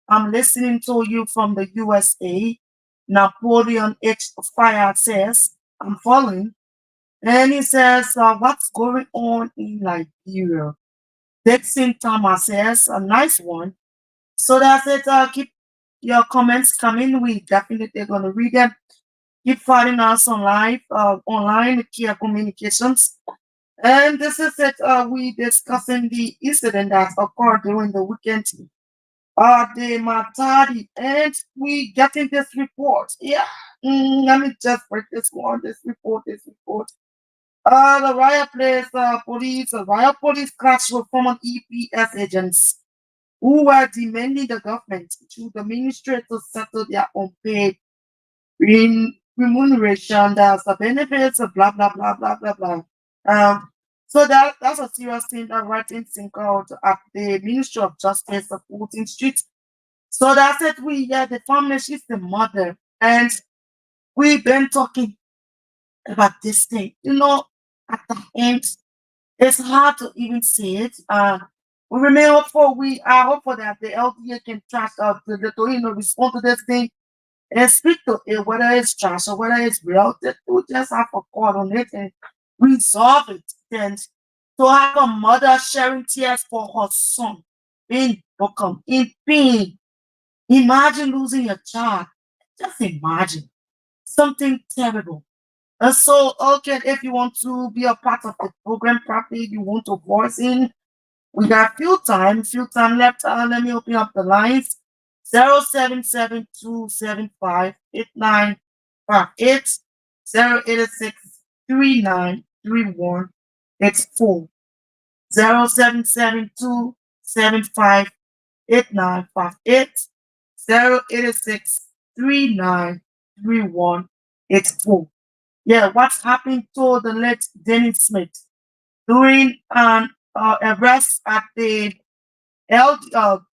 I'm listening to you from the USA. Napoleon H. Fire says, I'm falling. And he says, what's going on in Liberia? Dixon Thomas says, a nice one. So that's it. Keep your comments coming. We definitely going to read them. Keep following us online, Kia Communications. And this is it. We discussing the incident that occurred during the weekend. The Matadi, and we getting this report. Yeah. Let me just break this one. This report. The riot police clashed with former EPS agents who were demanding the government to the ministry to settle their unpaid remuneration, that's the benefits, blah blah blah blah blah blah. So that's a serious thing that right in sync out at the Ministry of Justice of 14th Street. So that's it. The family, she's the mother, and we've been talking about this thing. At the end, it's hard to even say it. We remain hopeful. We are hopeful that the LDA can track to respond to this thing and speak to it, whether it's trash or whether it's real. We just have a call on it and resolve it. Then to have a mother sharing tears for her son in broken, in pain. Imagine losing your child. Just imagine something terrible. And so, okay, if you want to be a part of the program properly, you want to voice in, we got few time left. Let me open up the lines. 0772758958 086393184 0772758958 086393184. Yeah, what's happened to the late Dennis Smith during an arrest at the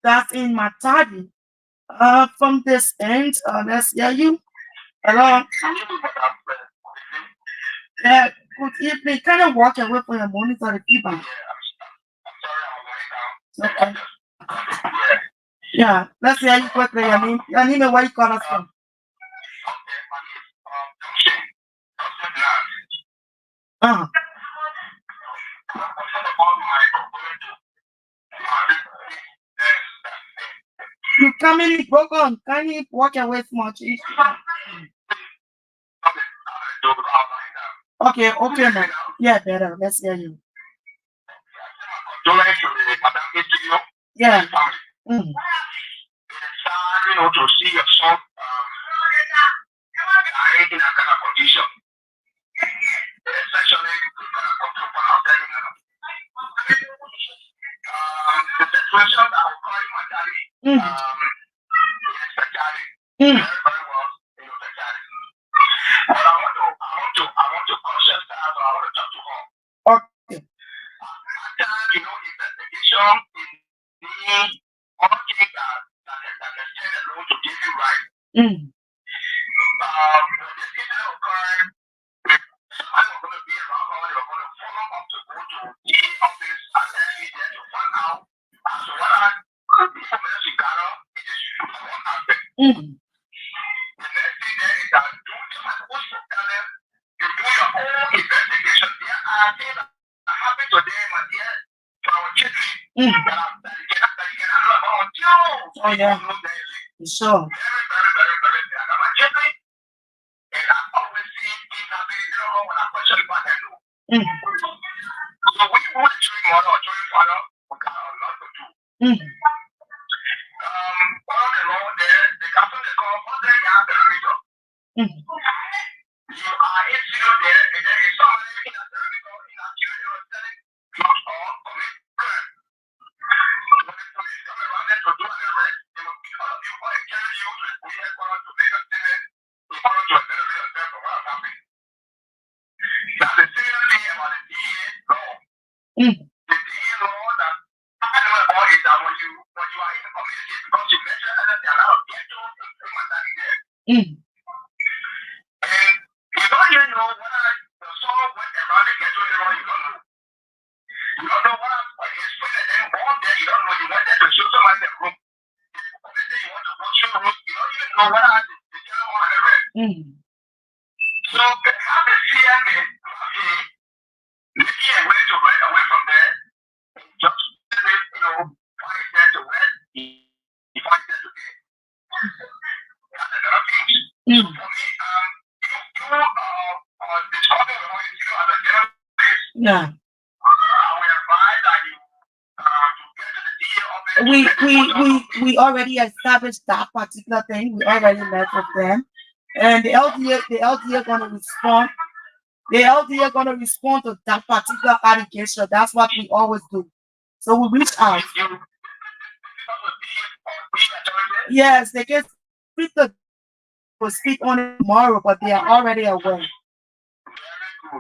that's in Matadi. From this end, let's hear you. Hello. Yeah, good evening. Kind of walk away from your monitor the feedback. Okay. Yeah, let's hear you quickly. Your name and where you call us from. Uh-huh. You come in broken. Can you walk away from much? Okay, man. Yeah, better. Let's hear you. Yeah. Mm. To see your son in that kind of condition. Essentially, Mm. Very, very well in your specialty. But I want to conscious that I want to talk to her. Okay. Investigation in need all things that the state alone to give you right. Mm. When this incident occurred, somebody was going to be around her, they were going to follow up to go to the office and then be there to find out as to what information she got up, it is one aspect. Mm. The next thing there is that do what you tell them, you do your own investigation. There are things that happen to them and there to our children Mm. that you cannot know about until Oh, yeah. you know them. Sure. Very, very, very, very bad. I'm a children, and I always see things happening. You don't know when I question about that. Mm. So we want to train mother or train father, we got a lot to do. Mm. One of the law there, the captain they call 100 yard perimeter. Mm. You are in zero there, and there is somebody in that perimeter in that zero they were selling drugs or commit crime. When the police come around there to do an arrest, they will pick all of you and carry you to the police headquarters to make a statement in order to identify yourself for what has happened. That's a serious thing about the DA law. Mm. The DA law that I know about is that when you are in the community, because you mentioned that there are a lot of ghetto and there. Mm. And you don't even know whether the song went around the ghetto area, you don't know. You don't know what when his friend and then walk there, you don't know. You went there to show somebody the room. You want to go through room, you don't even know whether the tell on the rest. Mm. So how the fear may making a way to run away from there, just find there to win, he finds there to get. That's another thing. Mm. So for me, you are discovering what you do as a journalist. Yeah. I will advise that you get to the DA office. We already established that particular thing. We already met with them. And the LDA gonna respond. The LDA gonna respond to that particular allegation. That's what we always do. So we reach out. Yes, they can speak to will speak on it tomorrow, but they are already aware.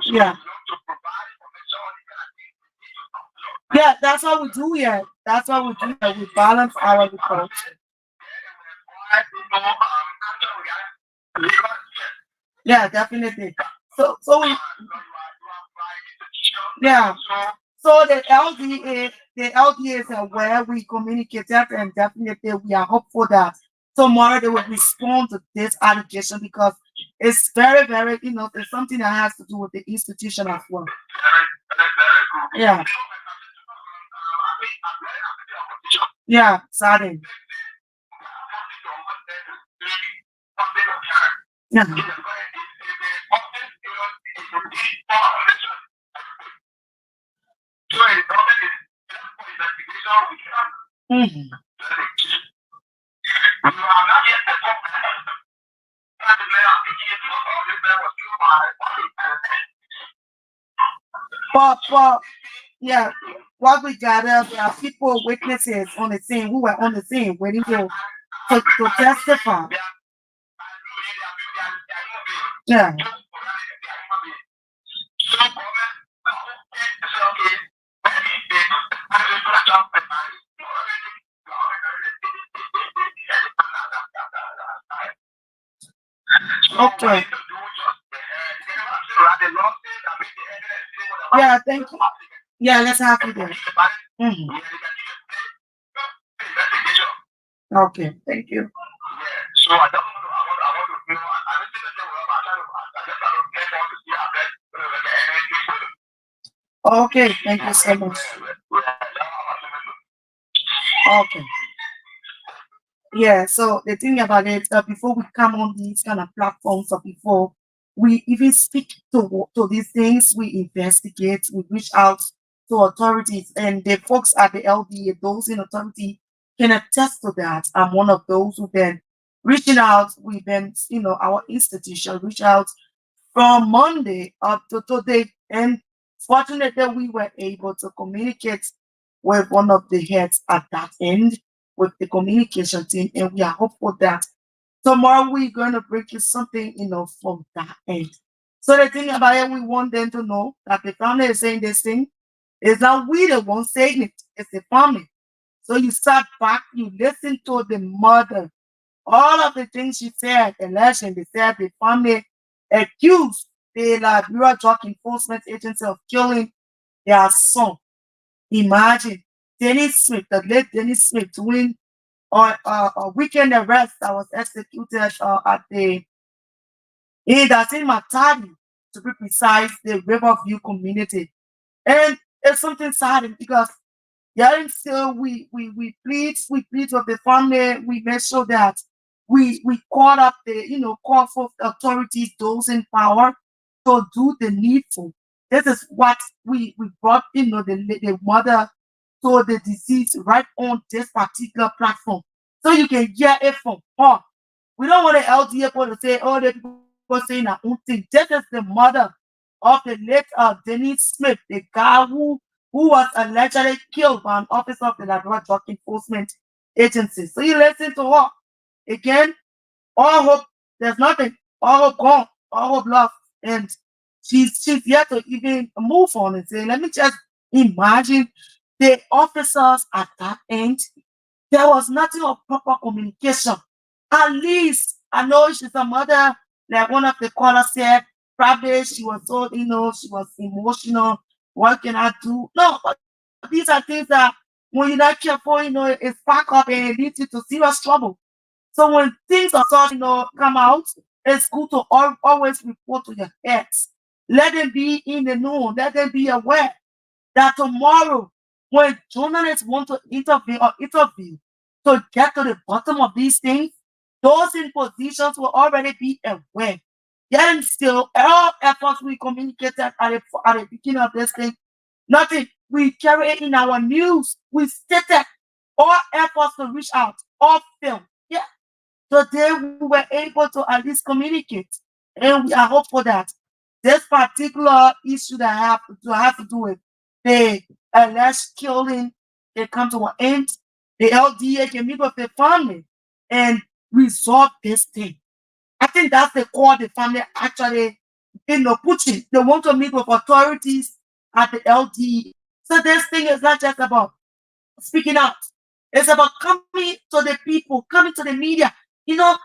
Yeah. Yeah, that's what we do here. That's what we do here. We balance our reports. Yeah, definitely. So we, yeah. So the LDA is aware. We communicated, and definitely we are hopeful that tomorrow they will respond to this allegation because it's very, very, it's something that has to do with the institution as well. Yeah. Yeah, sadly. Yeah. Mm-hmm. But yeah, what we gather, there are people, witnesses on the scene who were on the scene waiting to testify. Yeah. Okay. Yeah, thank you. Yeah, let's have you there. Mm-hmm. Okay, thank you. So I don't Okay, thank you so much. Okay. Yeah, so the thing about it, before we come on these kind of platforms or before we even speak to these things, we investigate, we reach out to authorities, and the folks at the LDA, those in authority can attest to that. I'm one of those who've been reaching out. We've been, our institution reach out from Monday up to today, and fortunately we were able to communicate with one of the heads at that end. with the communication team, and we are hopeful that tomorrow we're going to bring you something, from that end. So the thing about it, we want them to know that the family is saying this thing. It's not we the one saying it, it's the family. So you sat back, you listen to the mother. All of the things she said, election, they said the family accused the Liberia Drug Enforcement Agency of killing their son. Imagine Dennis Smith, the late Dennis Smith, doing a weekend arrest that was executed at that's in Matadi, to be precise, the Riverview community. And it's something sad because yeah, still we plead with the family. We make sure that we call up call for authorities, those in power, to do the needful. This is what we brought, the mother to the deceased right on this particular platform, so you can hear it from her. We don't want the LDA people to say, oh, the people saying their own thing. This is the mother of the late Dennis Smith, the guy who was allegedly killed by an officer of the Liberia Drug Enforcement Agency. So you listen to her. Again, all hope, there's nothing. All hope gone. All hope lost. And she's yet to even move on and say, let me just imagine the officers at that end. There was nothing of proper communication. At least, I know she's a mother, like one of the callers said, probably she was so, she was emotional. What can I do? No, but these are things that when you're not careful, it's back up and it leads you to serious trouble. So when things are such, come out, it's good to always report to your heads. Let them be in the know. Let them be aware that tomorrow, when journalists want to interview to get to the bottom of these things, those in positions will already be aware. Yet still, all efforts we communicated at the beginning of this thing, nothing. We carry it in our news. We stated all efforts to reach out, all failed. Yeah. Today we were able to at least communicate, and we are hopeful that this particular issue that have to do with the alleged killing can come to an end. The LDA can meet with the family and resolve this thing. I think that's the core the family actually, pushing. They want to meet with authorities at the LDA. So this thing is not just about speaking out. It's about coming to the people, coming to the media. Even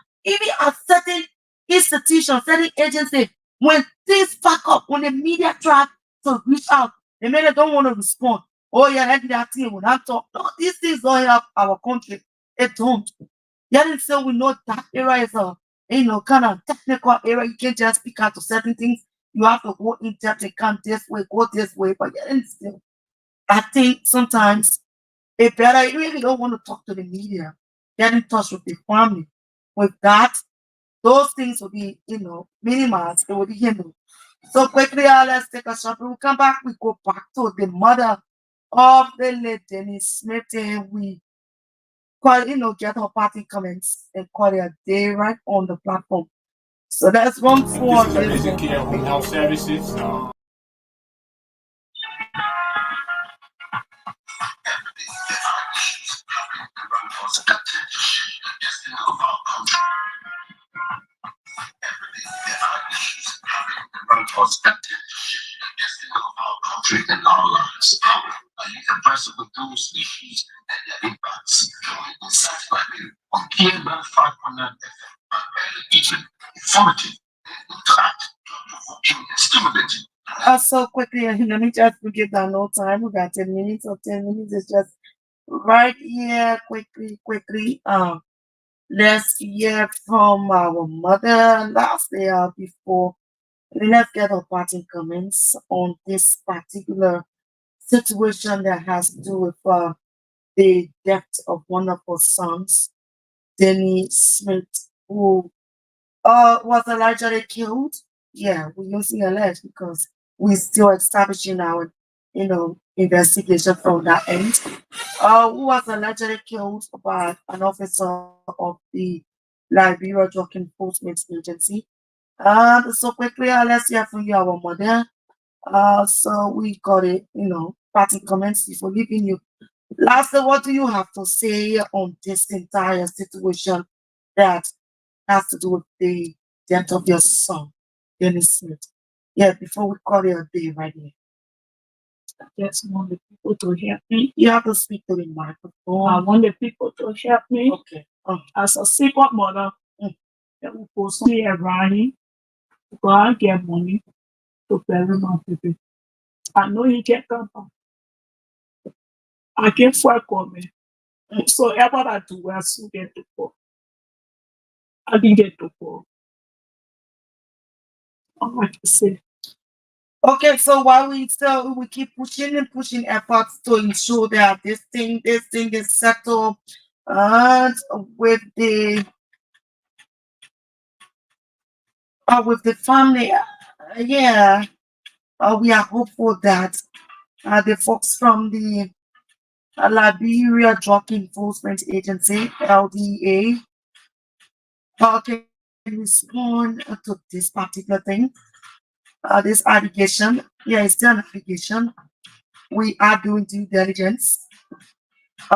at certain institutions, certain agencies, when things back up, when the media try to reach out, the media don't want to respond. Oh yeah, let that thing when I talk. No, these things don't help our country. It don't. Yet still we know that area is a kind of technical area. You can't just speak out to certain things. You have to go in depth and come this way, go this way. But yet still, I think sometimes it better, even if you don't want to talk to the media, get in touch with the family. With that, those things will be, minimized. It will be handled. So quickly, let's take a shot. When we come back, we go back to the mother of the late Dennis Smith, and we call, get her party comments and call it a day right on the platform. So that's one for This is Amazing Care Home Health Services. Country and our lives. You can press with those issues and their impacts. Insights like you on KML 5.9 FM. Even informative, interact, provoking, and stimulating. So quickly, let me just give that no time. We got 10 minutes, or 10 minutes is just right here. Quickly. Let's hear from our mother last year before. Let's get our parting comments on this particular situation that has to do with the death of one of our sons, Denny Smith, who was allegedly killed. Yeah, we're using alleged because we're still establishing our, investigation from that end. Who was allegedly killed by an officer of the Liberia Drug Enforcement Agency. So quickly, let's hear from you, our mother. So we got it, parting comments before leaving you Lastly, what do you have to say on this entire situation that has to do with the death of your son, Dennis Smith? Yeah, before we call it a day right here. I just want the people to help me. You have to speak to the I microphone. want the people to help me. Okay. As a single mother, that will post me around here to go and get money to bury my baby. I know he can come back. I can work on me. Whatsoever I do, I still get to go. I didn't get to go. All I can say. Okay, so while we keep pushing and pushing efforts to ensure that this thing is settled, and with the family, yeah, we are hopeful that the folks from the Liberia Drug Enforcement Agency (LDA) can respond to this particular thing, this allegation. Yeah, it's still an allegation. We are doing due diligence,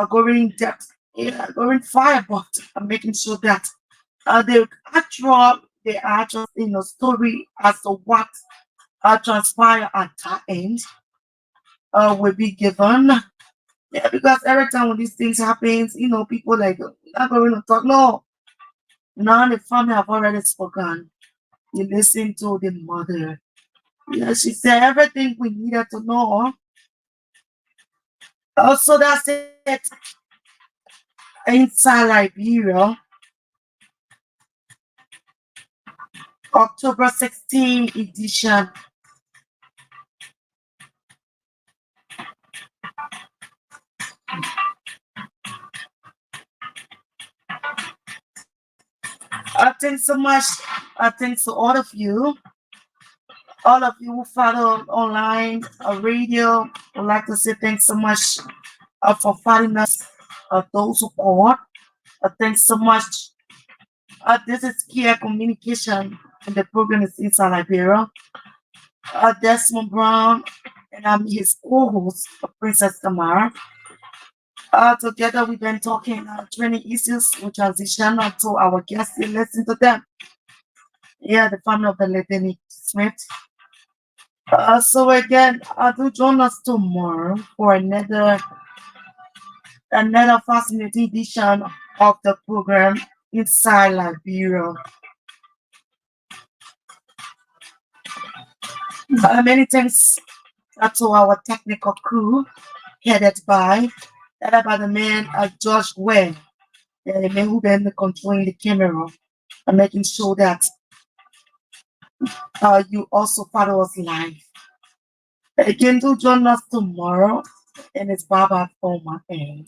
going depth, yeah, going fire, but making sure that the actual story as to what transpired at that end will be given. Yeah, because every time when these things happens, people like not going to talk. No, now the family have already spoken. You listen to the mother. Yeah, she said everything we needed to know. Also, that's it. Inside Liberia, October 16 edition. Thanks so much. Thanks to all of you who follow online, radio. I'd like to say thanks so much for following us. Those who call, thanks so much. This is Kia Communication, and the program is Inside Liberia. Desmond Brown, and I'm his co-host, Princess Tamara. Together we've been talking training issues. We transition to our guests and listen to them. Yeah, the family of the Lebeni Smith. So again, do join us tomorrow for another fascinating edition of the program Inside Liberia. Many thanks to our technical crew headed by the man George Ware, the man who been controlling the camera and making sure that you also follow us live. Again, do join us tomorrow, and it's Baba for my end.